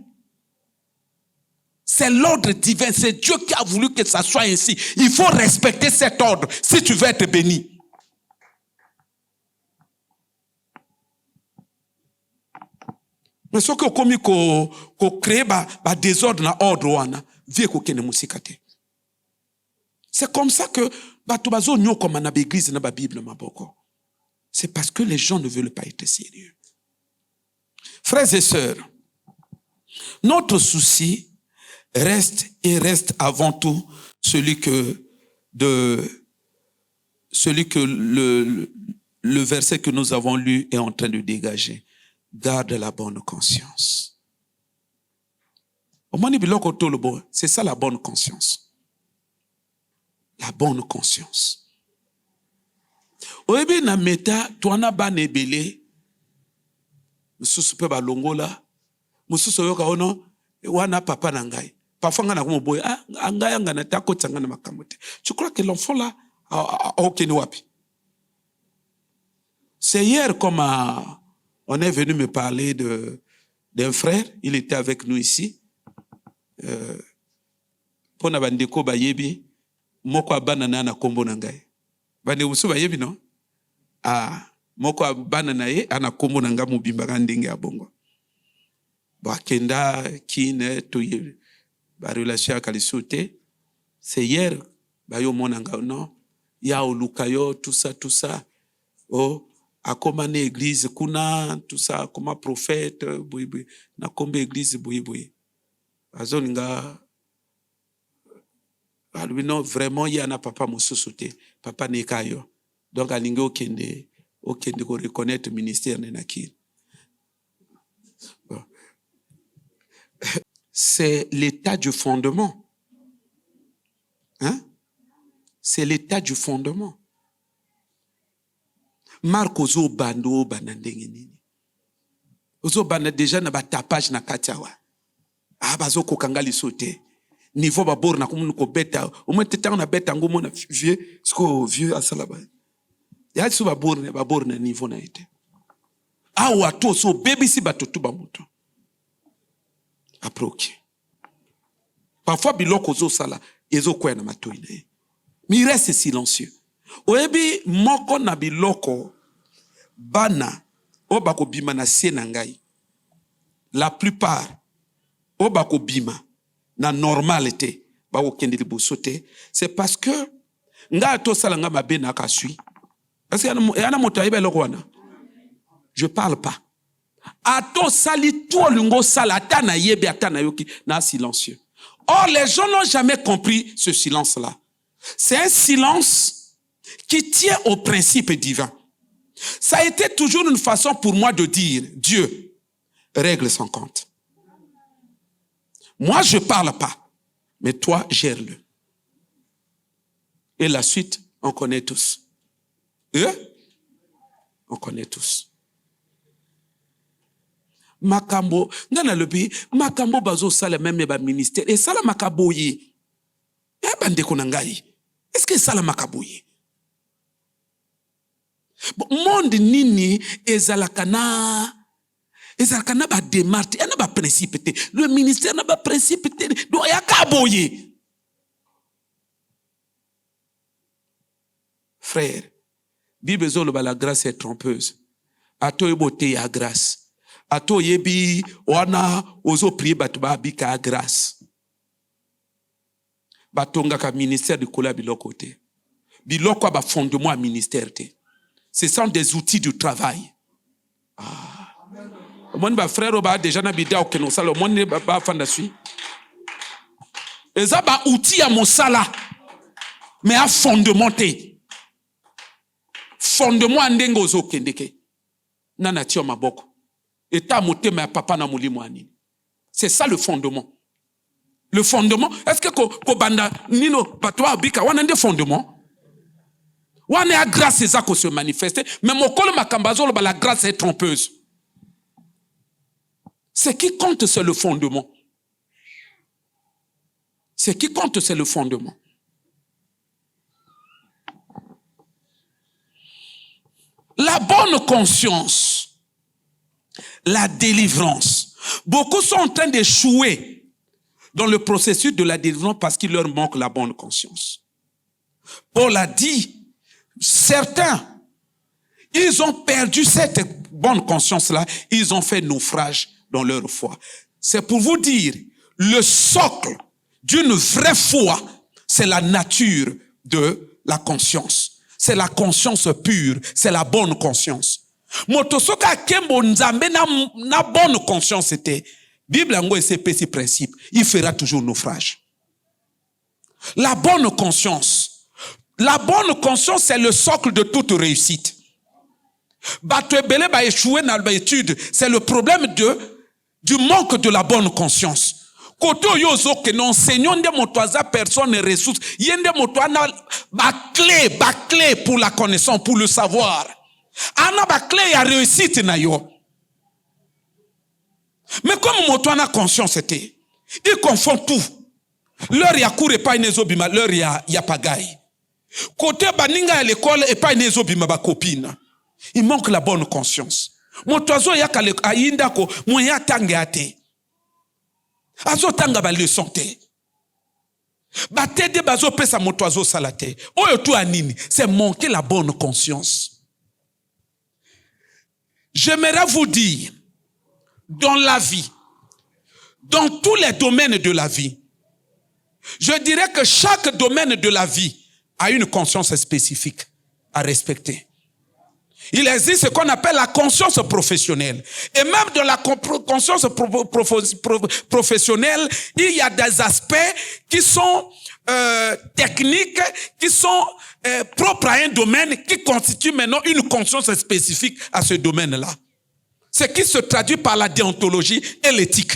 C'est l'ordre divin. C'est Dieu qui a voulu que ça soit ainsi. Il faut respecter cet ordre si tu veux être béni. Mais ce que comme ko créer ba désordre na ordre wana, vie ko kene musikate. C'est comme ça que batubazo nyo comme na l'église na ba Bible maboko. C'est parce que les gens ne veulent pas être sérieux. Frères et sœurs, notre souci reste avant tout celui que le verset que nous avons lu est en train de dégager. Garde la bonne conscience. C'est ça la bonne conscience. La bonne conscience. Oyebi na meta tuana ba nebele mususu pe ba longola mususu yoka ono wana papa na ngai parfois ngana ko moboy ngai ngana ta ko tsanga na makamote. Tu crois que l'enfant là a aucun wapi? C'est hier comme on est venu me parler d'un frère, il était avec nous ici. Pour na bandeko bayebi moko abanana na kombo na ngai. Bande usu bayebi non? Moko abanana ye ana kombo na nga mobimba ka ndenge ya bongo. Ba kenda kine to ye ba relation ya kalisote. C'est hier ba yo mona nga non? Ya olukayo tout ça. Oh akoma na église kuna tout ça comme prophète boui na kombe église boui. Azoninga lui non vraiment il y a na papa mosusuté papa nekayo donc alingo okende ko reconnaître ministère nenaki. C'est l'état du fondement. Hein? C'est l'état du fondement. Marco zo bando banandenge nini. Ozo banda déjà na ba tapage na katiawa. Bazo kokangali sauter. Niveau babor na kumu ko beta o mo tetang na beta ngomo na vieux asalaba ya so babor na niveau na ite ato so baby si batotu ba moto aproki parfois biloko zo sala ezo kwa na matoi na mi reste silencieux oyebi moko na biloko bana o bako bima na sie na ngai la plupart o bako bima na normalité ba okende libosote c'est parce que nga to sala nga mabe na kasui parce que yana moto ayeba eloko wana je parle pas ato sali to lungo sala ata na yebi ata na yoki na silencieux. Or les gens n'ont jamais compris ce silence là. C'est un silence qui tient au principe divin. Ça a été toujours une façon pour moi de dire Dieu règle son compte. Moi, je ne parle pas, mais toi, gère-le. Et la suite, on connaît tous. On connaît tous. Makambo, ngana lebi, makambo bazo sala même ba ministère. Et sala makaboye. Bande konangai. Est-ce que sala makaboye? Monde nini ezalakana ba démarche, il y a ba principe. Le ministère n'a pas principe. Donc il y a kaboye. Frère, Bible zolo ba la grâce est trompeuse. Ato ebote ya grâce. Ato yebi wana ozo prier batu ba bika grâce. Batonga ka ministère de kola biloko te. Biloko ba fondement ministère te. Ce sont des outils du travail. Mon ba frère ba déjà na bidao ke no sala mon ba fanda sui. Eza ba outil à mon sala. Mais à fondamenté. Fondement ndengo zo kendeke. Nana tio maboko. Eta motema papa na mulimo anini. C'est ça le fondement. Le fondement, est-ce que ko banda nino batwa bika wana nde fondement? Wane a grâce eza ko se manifester, mais mokolo makambazolo ba la grâce est trompeuse. Ce qui compte, c'est le fondement. Ce qui compte, c'est le fondement. La bonne conscience, la délivrance. Beaucoup sont en train d'échouer dans le processus de la délivrance parce qu'il leur manque la bonne conscience. Paul a dit, certains, ils ont perdu cette bonne conscience-là, ils ont fait naufrage dans leur foi. C'est pour vous dire, le socle d'une vraie foi, c'est la nature de la conscience. C'est la conscience pure, c'est la bonne conscience. Motosoka kembo nzambe na bonne conscience c'était. Bible ango et ses petits principes, il fera toujours naufrage. La bonne conscience. La bonne conscience, c'est le socle de toute réussite. Batwebele ba échouer dans l'étude, c'est le problème du manque de la bonne conscience. Koto yozo que non enseignant de motoaza personne ne ressource, yende motoana ba clé pour la connaissance, pour le savoir. Ana ba clé ya réussite na yo. Mais comme motoana conscience était, il confond tout. Leur ya cour et pas nezo bima, leur ya pagaille. Côté baninga à l'école et pas nezo bima ba copine. Il manque la bonne conscience. Motoazo ya kale ayinda ko moya tangue ate. Azo tanga ba leçon te. Ba tede bazo pesa motoazo salate. Oyo tu anini, c'est manquer la bonne conscience. J'aimerais vous dire, dans la vie, dans tous les domaines de la vie, je dirais que chaque domaine de la vie a une conscience spécifique à respecter. Il existe ce qu'on appelle la conscience professionnelle. Et même dans la conscience professionnelle, il y a des aspects qui sont techniques, qui sont propres à un domaine, qui constituent maintenant une conscience spécifique à ce domaine-là. Ce qui se traduit par la déontologie et l'éthique.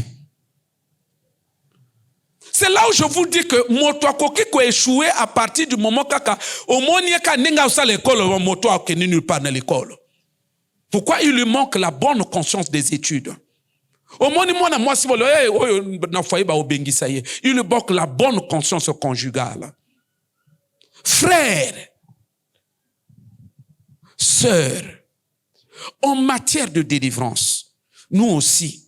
C'est là où je vous dis que moto akoki ko échouer à partir du moment kaka omoni ka ninga usa l'école moto akeni nulle part dans l'école. Pourquoi il lui manque la bonne conscience des études? Omoni mwana mwasi bolo na foyer ba obengisa ye. Il lui manque la bonne conscience conjugale. Frères, sœurs, en matière de délivrance, nous aussi,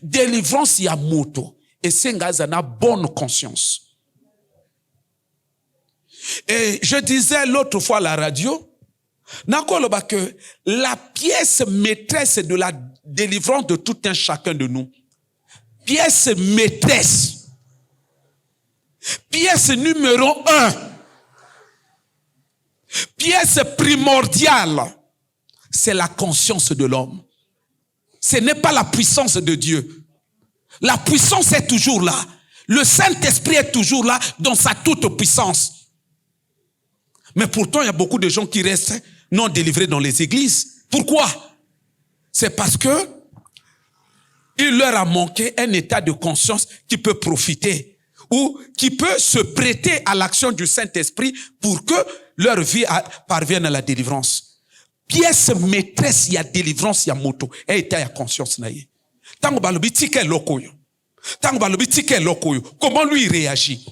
délivrance y a moto. Et c'est une bonne conscience. Et je disais l'autre fois à la radio, que la pièce maîtresse de la délivrance de tout un chacun de nous, pièce maîtresse, pièce numéro 1, pièce primordiale, c'est la conscience de l'homme. Ce n'est pas la puissance de Dieu. La puissance est toujours là. Le Saint-Esprit est toujours là dans sa toute puissance. Mais pourtant, il y a beaucoup de gens qui restent non délivrés dans les églises. Pourquoi? C'est parce que il leur a manqué un état de conscience qui peut profiter ou qui peut se prêter à l'action du Saint-Esprit pour que leur vie parvienne à la délivrance. Pièce maîtresse, il y a délivrance, il y a moto. Et il y a conscience. Comment lui réagit?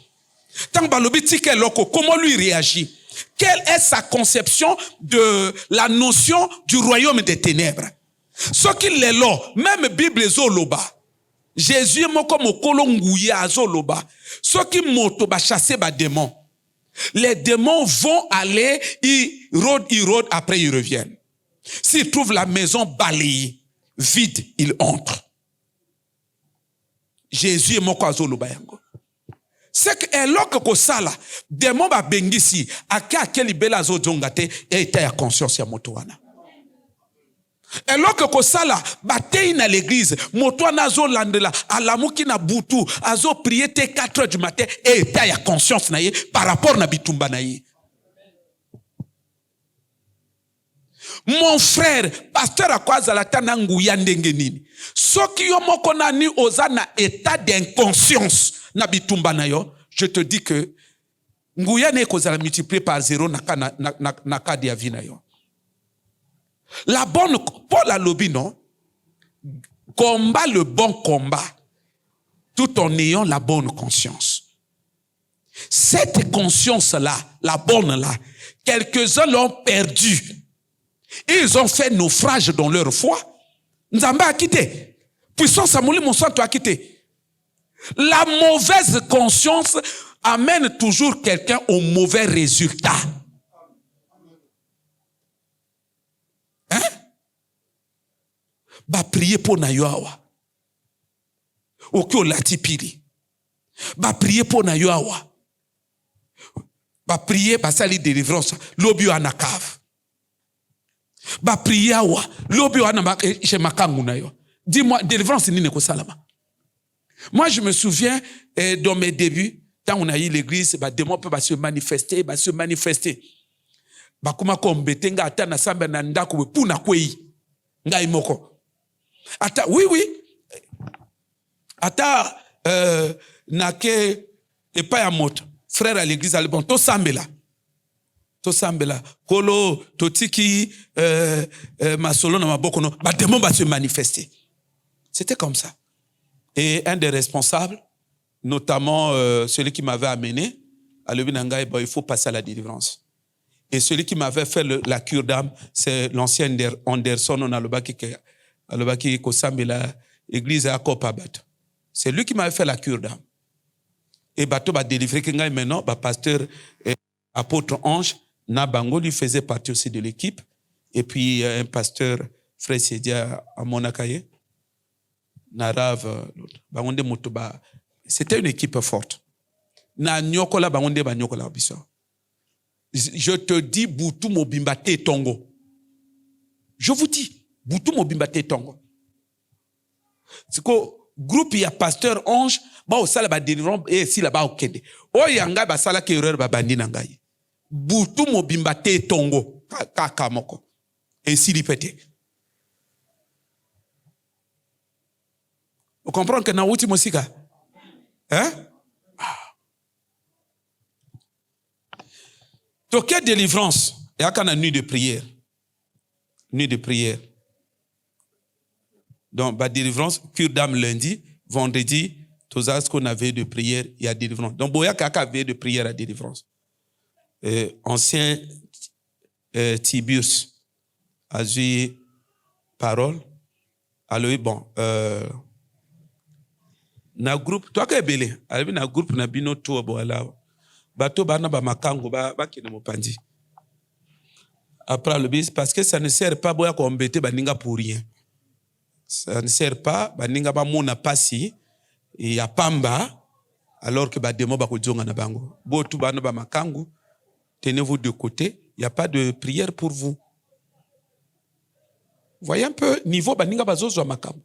Comment lui réagit? Quelle est sa conception de la notion du royaume des ténèbres? Ce qu'il est là, même Bible zoloba. Jésus est comme au kolongouya zoloba. Ce qui moto ba chasser ba démon. Les démons vont aller, ils rôdent, après ils reviennent. S'ils trouvent la maison balayée, vide, ils entrent. Jésus est moko azoloba yango. C'est que eloko ko sala démon ba bengisi aka akeli bela zo jongate et état ya conscience ya moto wana. Eloko ko sala batei na l'église moto wana zo landela alamuki na butu azo prier te 4 heures du matin et état ya conscience na ye par rapport na bitumba na ye. Mon frère, pasteur akwaza la tanangu ya ndenge nini. Soki yo moko nani oza na état d'inconscience na bitumba na yo, je te dis que nguya ne kozala multiplié par 0 na kadi ya vie na yo. La bonne, Paul a lobby, non? Combat le bon combat, tout en ayant la bonne conscience. Cette conscience-là, la bonne-là, quelques-uns l'ont perdue. Ils ont fait naufrage dans leur foi. Nzamba a quitté. Puissance à mon santo a quitté. La mauvaise conscience amène toujours quelqu'un au mauvais résultat. Hein? Ba prier pour na yo awa. Okyo latipili. Ba prier pour na yo awa. Ba prier ba sali délivrance. Lobio anakav. Ba prier awa. Lobio anama chez makangu na yo. Dis-moi, délivrance ni neko salama. Moi, je me souviens, dans mes débuts, quand on a eu l'église, bah, démon peut se manifester, Bah, kuma kombete nga ata na samba na ndako puna kwei. Nga imoko. Ata, oui. Ata, nake, et pas à moto. Frère à l'église, allez bon, to sambela. Kolo, totiki, masolo na maboko no, bah, démon va se manifester. C'était comme ça. Et un des responsables, notamment celui qui m'avait amené, à Lubinanga, il faut passer à la délivrance. Et celui qui m'avait fait la cure d'âme, c'est l'ancien Anderson, on a le baki Kosambela, église à Kopabat. C'est lui qui m'avait fait la cure d'âme. Et bateau va délivrer Kinga maintenant, pasteur apôtre Ange, Nabango lui faisait partie aussi de l'équipe. Et puis un pasteur, Frère Sédia à Monakaye. Narav, c'était une équipe forte. Na nyokola bangonde ba nyokola biso. Je te dis Boutou Mobimbate Tongo. Je vous dis Boutou Mobimbate Tongo. C'est que groupe il y a pasteur Ange ba osala ba délivrance et si là-bas okende. O yanga ba sala ke erreur ba bandi nangai. Boutou Mobimbate Tongo kaka moko. Et si répété. Vous comprenez que Naouti Mosika? Hein? Donc, quelle délivrance? Il y a une nuit de prière. Nuit de prière. Donc, la délivrance, cure d'âme lundi, vendredi, tout ça, ce qu'on avait de prière, il y a délivrance. Donc, il y a quelqu'un avait de prière à délivrance. Ancien Tiburce a dit parole. Alors, bon, na groupe toi ka belé ali na groupe na bino to bo ala bato bana ba makango ba kene mopandi après le bis parce que ça ne sert pas boya ko embêter baninga pour rien, ça ne sert pas baninga ba mona pasi ya pamba alors que ba demo ba ko jonga na bango botu bana ba makango, tenez-vous de côté, il y a pas de prière pour vous. Voyez un peu niveau baninga bazozo makango.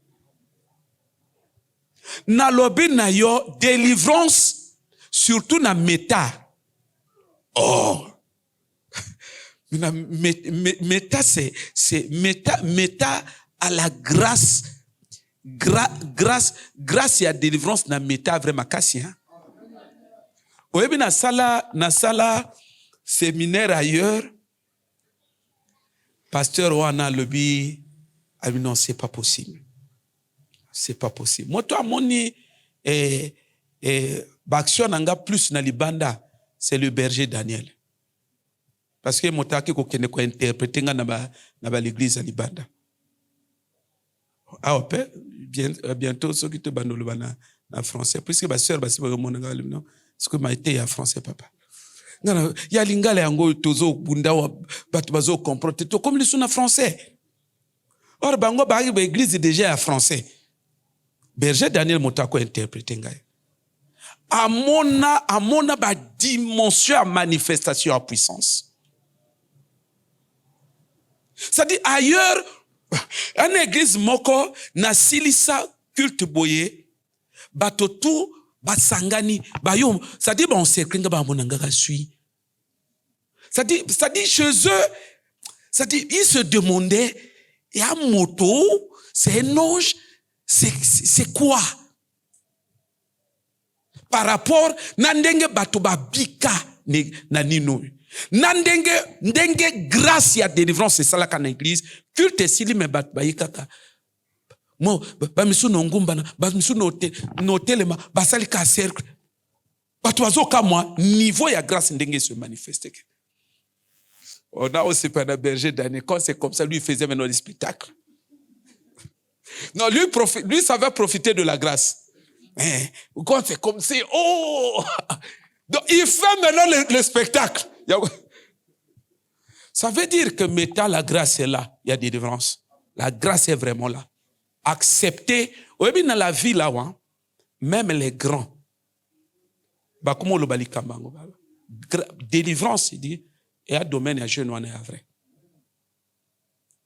Na lobi na yo délivrance surtout na méta. Oh. Méta c'est méta à la grâce y a délivrance na méta vraiment kasi hein. Oyebi na sala séminaire ailleurs pasteur wana lobi a dit non c'est pas possible. C'est pas possible. Moi, toi, moni, l'action nanga plus na libanda, c'est le berger Daniel. Parce que moi, t'as ko interpréter na ba l'église à libanda. Ah, bientôt, ceux qui te bandent na français. Puisque ma soeur, c'est que m'a été à français, papa. Non, il y a l'ingale yango tozo bunda wa batu bazo comprendre. Comme les sont en français. Or, bango ba l'église déjà à français. Berger Daniel Motako interprété ngai. Amona ba dimension à manifestation à puissance. C'est-à-dire ailleurs, une église moko na silisa culte boye, batotu basangani bayom. C'est-à-dire bon c'est kringa ba monanga sui. C'est-à-dire chez eux, c'est-à-dire ils se demandaient et à moto, c'est un ange. C'est quoi? Par rapport, nandenge bato ba bika na nino. Ndenge grâce ya délivrance c'est ça la kana église. Culte sili me bat bayikaka. Mo ba misu no ngumba na ba misu no telema ba sali ka cercle. Batuazo ka moi niveau ya grâce ndenge se manifeste. On a aussi pas un berger d'année quand c'est comme ça lui il faisait maintenant des spectacles. Non, lui savait profiter de la grâce. Quand c'est comme c'est oh donc il fait maintenant le spectacle. Ça veut dire que maintenant la grâce est là, il y a des délivrances. La grâce est vraiment là. Accepter, oui, dans la vie là, même les grands. Délivrance, il dit, et à domaine à jeune, on est vrai.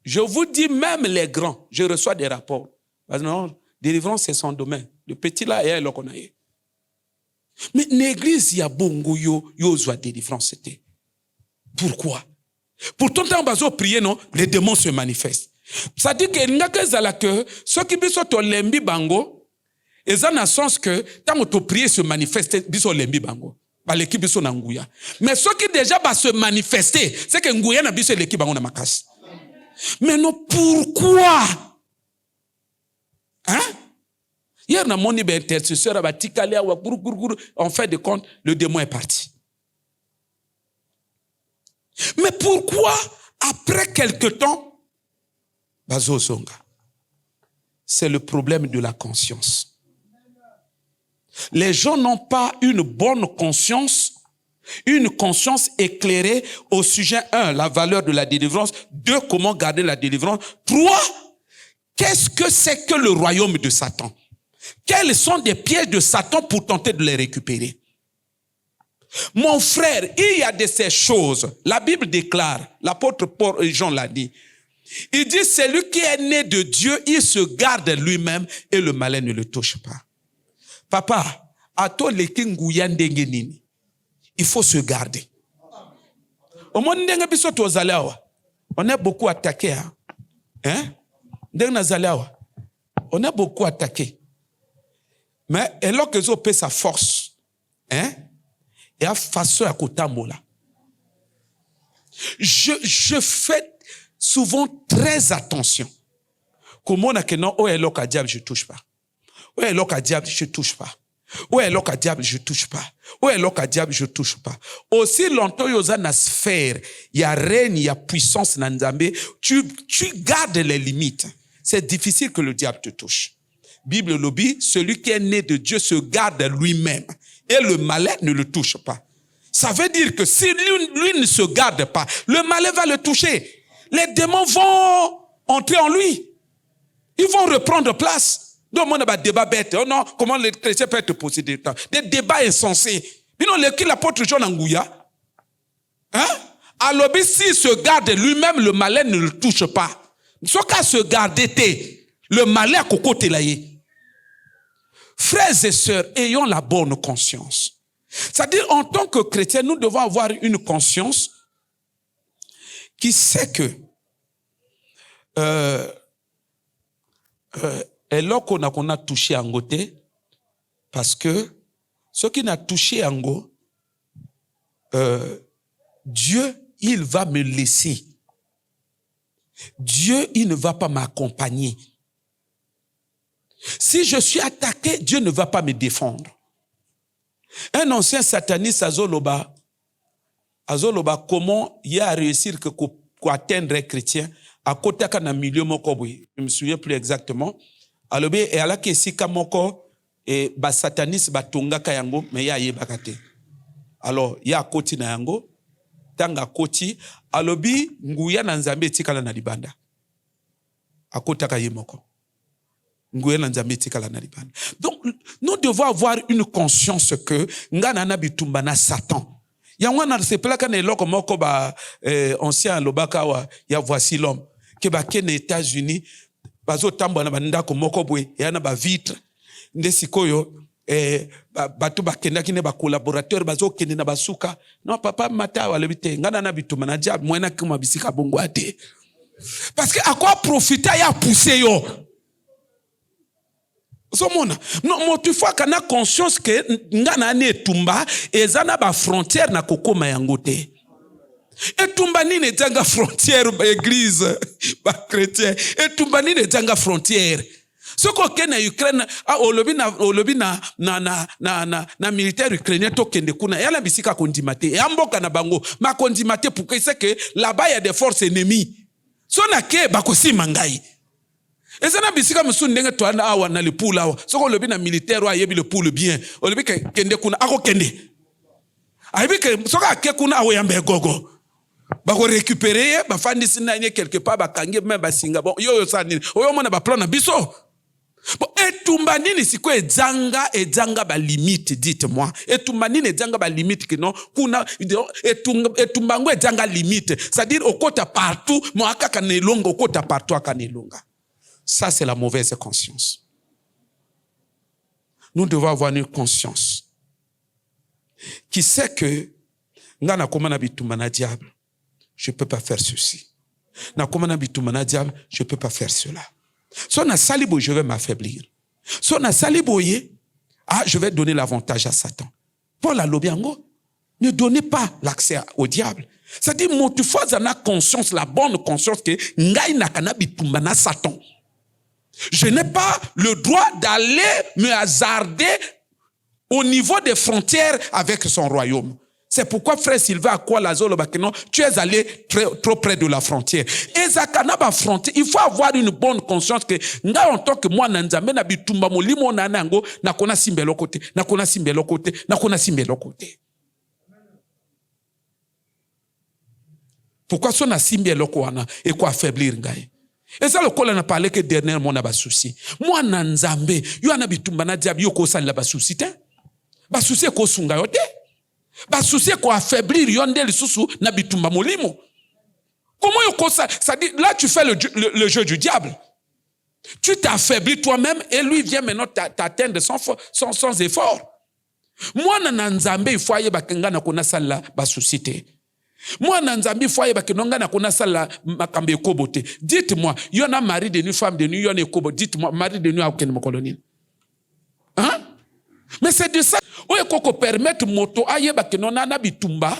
Je vous dis, même les grands, je reçois des rapports. Non, délivrance, c'est son domaine. Le petit là, il y a là qu'on a eu. Mais l'église, il y a bongo yo soit délivrance, c'était. Pourquoi? Pourtant, quand on va prier, non, les démons se manifestent. Ça dit que n'y a que ça là que ceux qui biso to lembi bango, et ça n'a sens que tant que prier se manifeste biso lembi bango. Ba l'équipe biso na nguya. Mais ceux qui déjà va se manifester, c'est que nguya na biso l'équipe bango na makas. Mais non, pourquoi? Hein? Hier, on a mon intercesseur, en fait de compte, le démon est parti. Mais pourquoi, après quelque temps, c'est le problème de la conscience. Les gens n'ont pas une bonne conscience, une conscience éclairée au sujet 1, la valeur de la délivrance, 2, comment garder la délivrance, 3, qu'est-ce que c'est que le royaume de Satan? Quels sont des pièges de Satan pour tenter de les récupérer? Mon frère, il y a de ces choses. La Bible déclare, l'apôtre Paul Jean l'a dit. Il dit, celui qui est né de Dieu, il se garde lui-même et le malin ne le touche pas. Papa, à toi les kinguyandengenini, il faut se garder. Au moins, on est beaucoup attaqué. Hein? On est beaucoup attaqué. Mais alors que ont sa force, hein? Et à façon à Kotambola. Je fais souvent très attention. Comment on a que non, oh, est loca diable, je touche pas. Oh, est loca diable, je touche pas. Oh, est loca diable, je touche pas. Oh, est loca diable, je touche pas. Aussi longtemps, il y a une sphère, il y a règne, il y a puissance, tu gardes les limites. C'est difficile que le diable te touche. Bible lobby, celui qui est né de Dieu se garde lui-même et le malin ne le touche pas. Ça veut dire que si lui ne se garde pas, le malin va le toucher. Les démons vont entrer en lui. Ils vont reprendre place. Donc, on a des débats bêtes. Oh non, comment les chrétiens peuvent être possédés? Des débats insensés. Mais non, l'apôtre Jean Angouya, hein? Alors, s'il se garde lui-même, le malin ne le touche pas. Ce qu'à se garder, le malin à côté là. Frères et sœurs, ayons la bonne conscience. C'est-à-dire, en tant que chrétiens, nous devons avoir une conscience qui sait que et là qu'on a touché en côté, parce que ce qui n'a touché en go, Dieu, il va me laisser. Dieu, il ne va pas m'accompagner. Si je suis attaqué, Dieu ne va pas me défendre. Un ancien sataniste Azoloba, comment il a réussi à atteindre un chrétien à côté d'un milieu mokoboui. Je ne me souviens plus exactement. Alors, et à la kesika moko et ba sataniste ba tonga kayango mais ya yebakate. Alors, il y a côté na yango, tanga côté, alobi nguya na nzambe tikala na libanda. À côté kayemoko. Donc, nous devons avoir une conscience que ngana bitumba na Satan. Yangwana se plaka ne loko moko ba ancien lobaka wa ya voici l'homme ke ba ken États-Unis bazo tamba na banda ko moko bwe yana ba vitre ndesikoyo batu ba kenda kine ba collaborateur bazo kende na basuka non papa mata wale bite ngana na bitumba na diable mwena kuma bisika bongo ate parce que à quoi profiter ya pousser yo. Somona. Non, motu fois kana conscience que ngana ne tumba ezana ba frontière na kokoma yango te. Etumba nini ezanga frontière ba église ba chrétien. Etumba nini ezanga frontière. Soko ke na Ukraine olobi na militaire ukrainien to kende kuna yala bisika kondimate yamboka na bango ma kondimate pour que c'est que là-bas il y a des forces ennemies. Sona ke bakosima ngai. Ezana bisika musu ndenge to na awa na le poule awa. Soko olobi na militaire wa yebi le poule bien. Olobi ke kende kuna ako kende. Ayebi ke soka ke kuna awo yambe gogo. Bako récupérer ba fandisi na nye quelque part bakangi même ba singa bon yo sa nini. Oyo mona ba plan na biso. Bon, etumba nini siko edzanga ba limite, dites-moi. Etumba nini edzanga ba limite que non kuna etumba ngo edzanga limite, c'est-à-dire okota partout, mo akaka nelonga okota partout akanelonga. Ça c'est la mauvaise conscience. Nous devons avoir une conscience qui sait que ngana komana bitumba na diable, je peux pas faire ceci. Na komana bitumba na diable, je peux pas faire cela. Si on a salibo, je vais m'affaiblir. Si on a saliboye, je vais donner l'avantage à Satan. Paul a lobiango, ne donnez pas l'accès au diable. C'est-à-dire, tu fois la conscience, la bonne conscience que ngai nakana bitumba na Satan. Je n'ai pas le droit d'aller me hasarder au niveau des frontières avec son royaume. C'est pourquoi frère Sylvain à quoi tu es allé trop près de la frontière. Et Zakanaba frontière, il faut avoir une bonne conscience que nga en tant que moi nanzambe na bitumba molimo nanango na kona simbelo côté, na kona simbelo côté, na kona simbelo côté. Pourquoi son na simbelo kwana et quoi affaiblir ngai? Et ça le kola na parlé que dernièrement na ba souci. Moi nanzambe, yo na bitumba na diabi yo ko sala ba souci te. Ba souci ko sunga yo te. Ba souci ko affaiblir yonde lisusu na bitumba molimo. Comment yoko ça? C'est-à-dire, là tu fais le jeu du diable. Tu t'affaiblis toi-même et lui vient maintenant t'atteindre sans effort. Moi na nzambe il faut ayeba kenga na kona sala ba souci te. Moi na nzambe il faut ayeba kenga na kona sala makambe kobote. Dites-moi, yona mari de nu femme de nu yona kobo. Dites-moi, mari de nu a aucun colonie. Hein? Mais c'est de ça. Oye koko permettre moto ayeba ke non na bitumba.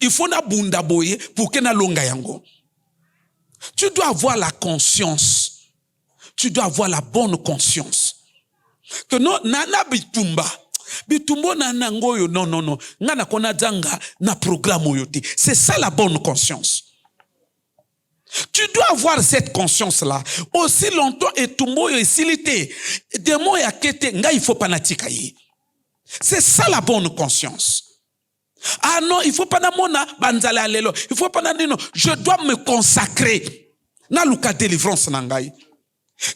Il faut na bunda boye pour que na longa yango. Tu dois avoir la conscience. Tu dois avoir la bonne conscience. Que non na bitumba. Bitumbo na nango yo non. Ngana kona danga na programme yote. C'est ça la bonne conscience. Tu dois avoir cette conscience-là. Aussi longtemps et tumbo yo silité. Démon ya kete nga il faut pas natika yi. C'est ça la bonne conscience. Ah non, il faut pas na mona banzala alelo. Il faut pas na non, je dois me consacrer na luka délivrance na ngai.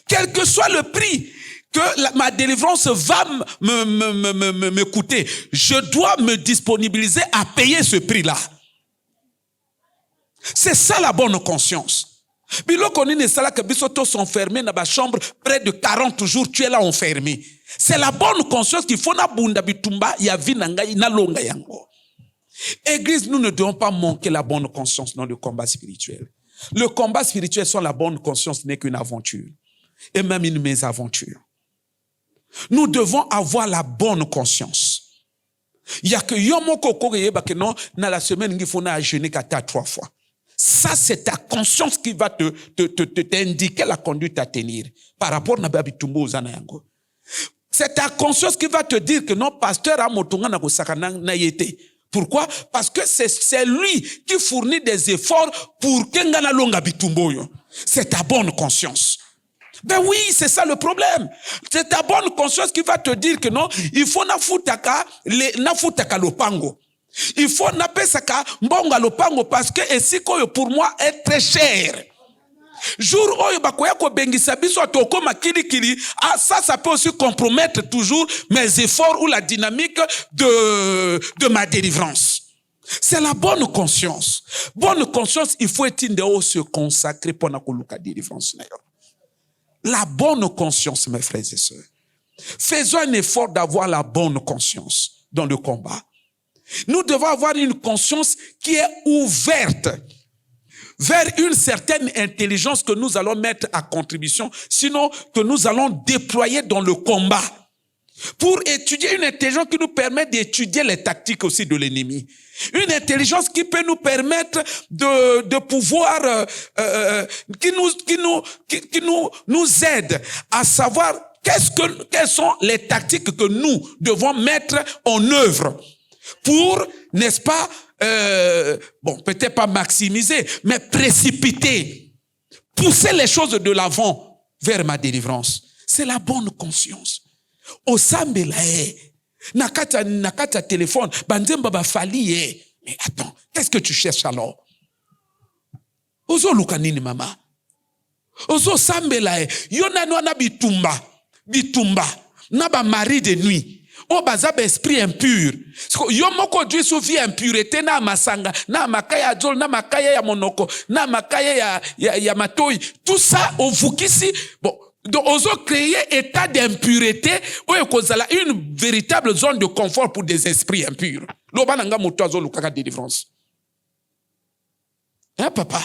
Quel que soit le prix que ma délivrance va me coûter, je dois me disponibiliser à payer ce prix-là. C'est ça la bonne conscience. Biloko nini sala que bisoto sont fermés dans ma chambre près de 40 jours, tu es là enfermé. C'est la bonne conscience qu'il faut na bunda bitumba ya vinanga na longa yango. Église, nous ne devons pas manquer la bonne conscience dans le combat spirituel. Le combat spirituel sans la bonne conscience n'est qu'une aventure. Et même une mésaventure. Nous devons avoir la bonne conscience. Il y a que yomoko koreyeba que non, dans la semaine, il faut na jeûner 3 fois. Ça, c'est ta conscience qui va t'indiquer la conduite à tenir par rapport à Babitumbo Zanayango. C'est ta conscience qui va te dire que non, pasteur Amotonga na kosakana na yete. Pourquoi? Parce que c'est lui qui fournit des efforts pour que ngana longa bitumbo yo. C'est ta bonne conscience. Ben oui, c'est ça le problème. C'est ta bonne conscience qui va te dire que non, il faut na futaka lopango. Il faut na pesaka mbonga lopango parce que esiko pour moi est très cher. Jour oyo bakoya ko bengisa biso atoko makili ça peut aussi compromettre toujours mes efforts ou la dynamique de ma délivrance. C'est la bonne conscience. Bonne conscience, il faut se consacrer pour na koluka délivrance. La bonne conscience, mes frères et sœurs. Faisons un effort d'avoir la bonne conscience dans le combat. Nous devons avoir une conscience qui est ouverte vers une certaine intelligence que nous allons mettre à contribution, sinon que nous allons déployer dans le combat. Pour étudier une intelligence qui nous permet d'étudier les tactiques aussi de l'ennemi. Une intelligence qui peut nous permettre de pouvoir, qui nous aide à savoir quelles sont les tactiques que nous devons mettre en œuvre pour, n'est-ce pas, peut-être pas maximiser, mais précipiter, pousser les choses de l'avant vers ma délivrance. C'est la bonne conscience. Osambela nakata téléphone banzemba ba fali mais attends, qu'est-ce que tu cherches alors? Ozo lukanini mama. Ozo sambela yona no na bitumba na ba mari de nuit. O baza ba esprit impur. Yo moko dwi so vie impureté na masanga, na makaya jol, na makaya ya monoko, na makaya ya matoi. Tout ça au vukisi bon. Donc, oso créer état d'impureté, une véritable zone de confort pour des esprits impurs. L'obananga motoazo lukaka délivrance. Hein, papa?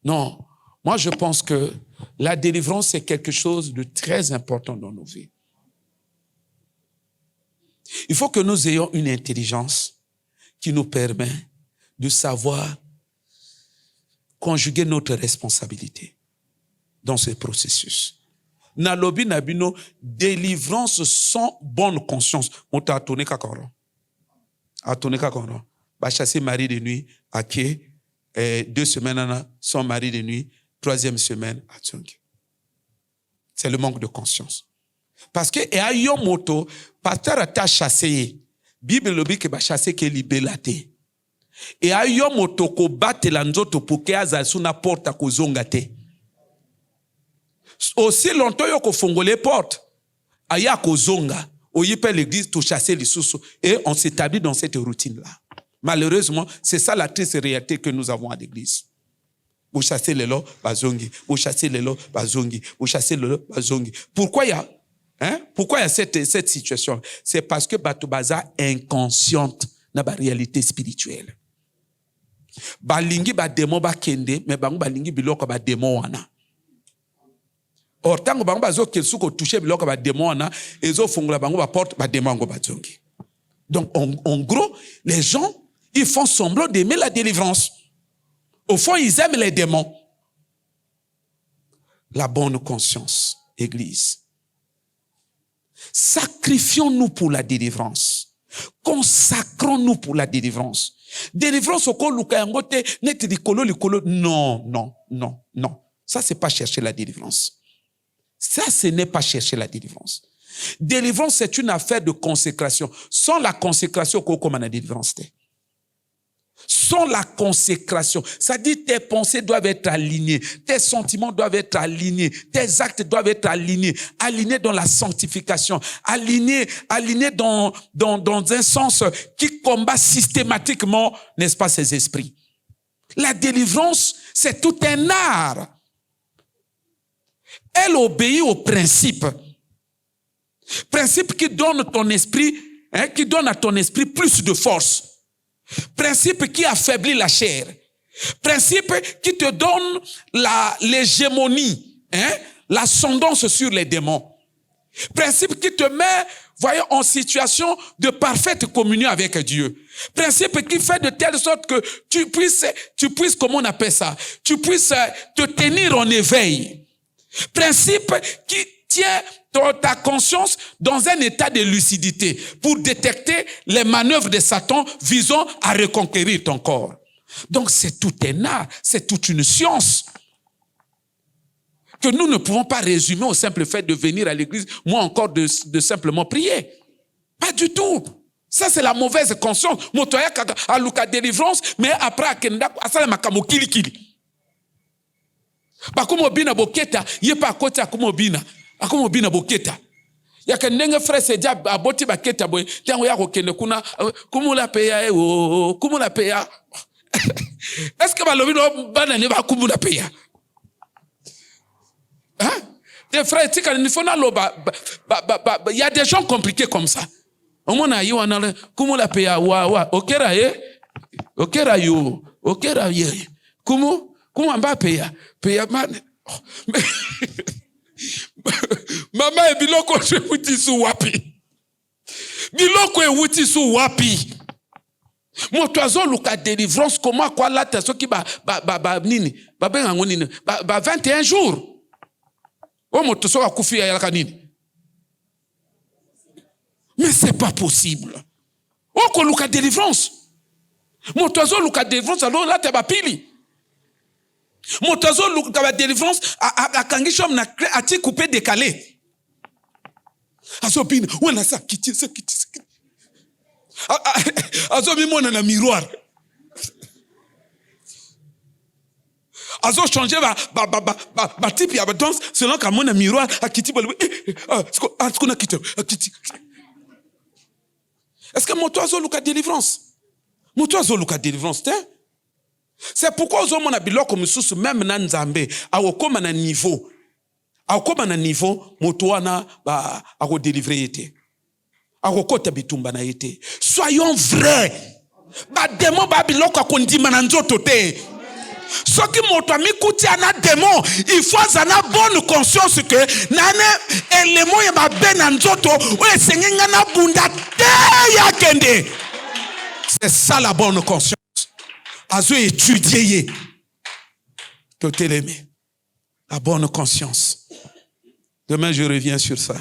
Non. Moi, je pense que la délivrance, c'est quelque chose de très important dans nos vies. Il faut que nous ayons une intelligence qui nous permet de savoir conjuguer notre responsabilité dans ce processus. Nalobi nabino, délivrance sans bonne conscience. On t'a tourné kakoro. A tourné kakoro. Ba chasser mari de nuit, à qui 2 semaines, son mari de nuit, 3e semaine, à Tchongi. C'est le manque de conscience. Parce que, et à yon moto, pasteur a ta chassé, Bible lobi ke ba chassé ke libelate. Et à yon moto ko bate la nzoto pour ke azasuna porta ko zongate. Aussi longtemps qu'on fongo les portes, aya kozonga, oyipe l'église tout chasser les sous et on s'établit dans cette routine-là. Malheureusement, c'est ça la triste réalité que nous avons à l'église. Vous chassez les lots, bazongi. Vous chassez les lots, bazongi. Vous chassez les lots, bazongi. Pourquoi il y a cette situation? C'est parce que Batubaza est inconsciente dans la réalité spirituelle. Balingi ba démon ba kende, mais bangu balingi biloko ba démon wana. Or, tant que bango bazo kelsu ko toucher biloko ba démon na, ezo fongola bango ba porte ba démon go bazongi. Donc, en gros, les gens, ils font semblant d'aimer la délivrance. Au fond, ils aiment les démons. La bonne conscience, Église. Sacrifions-nous pour la délivrance. Consacrons-nous pour la délivrance. Délivrance au col lukayangote net likolo. Non. Ça, c'est pas chercher la délivrance. Ça, ce n'est pas chercher la délivrance. Délivrance, c'est une affaire de consécration. Sans la consécration, comment la délivrance t'est? Sans la consécration, ça dit tes pensées doivent être alignées, tes sentiments doivent être alignés, tes actes doivent être alignés dans la sanctification, alignés dans un sens qui combat systématiquement, n'est-ce pas, ces esprits. La délivrance, c'est tout un art. Elle obéit au principe. Principe qui donne ton esprit, qui donne à ton esprit plus de force. Principe qui affaiblit la chair. Principe qui te donne l'hégémonie, l'ascendance sur les démons. Principe qui te met, voyez, en situation de parfaite communion avec Dieu. Principe qui fait de telle sorte que tu puisses, comment on appelle ça, tu puisses te tenir en éveil. Principe qui tient ta conscience dans un état de lucidité pour détecter les manœuvres de Satan visant à reconquérir ton corps. Donc c'est tout un art, c'est toute une science que nous ne pouvons pas résumer au simple fait de venir à l'église, moi encore de simplement prier. Pas du tout. Ça c'est la mauvaise conscience. Motoya a luka délivrance, mais après akenda asala makamo kili. Bakumo bina boketa, yepa kota kumo bina. Akumo bina boketa. Yaka ndenge frère seja aboti baketa boy, tango yako kende kuna kumula peya kumula peya. Est-ce que balobi no bana ne ba kumula peya? Hein? Des frères tika ni fona loba il y a des gens compliqués comme ça. Omona yi wana kumula peya wa okera okera yo okera ye. Comment mba peya man. Mama e biloko wuti su wapi. Biloko e wuti su wapi. Moto azo luka délivrance comment quoi la te soki ba nini. Ba benga nini. Ba 21 jours. O moto so akufi ya yaka nini. Mais c'est pas possible. O ko luka délivrance. Moto azo luka délivrance alors la te ba pili. Motazo luka délivrance a kangi chom na ati coupé décalé. Azo bin wala sa kiti. Azo mi mona na miroir. Azo changer ba type ya danse selon ka mona miroir a kiti bol. Est-ce qu'on a kiti? Est-ce que motazo luka délivrance? Motazo luka délivrance te? C'est pourquoi aux hommes biloko mususu même na nzambe awokoma na niveau motoana ba ako délivrer yete akokota bitumba na yete. Soyons vrais. Ba démon ba biloko akondima na nzoto te. Soki moto amikuti ana démon, il faut avoir bonne conscience que nane élément ya ba na nzoto o esengenga na bunda te ya kende. C'est ça la bonne conscience. Azo étudier la bonne conscience. Demain je reviens sur ça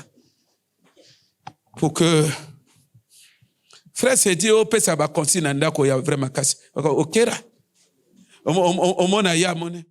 pour que frère se dit au pesa ba continue ndako ya vraiment kasi okera o mona ya mone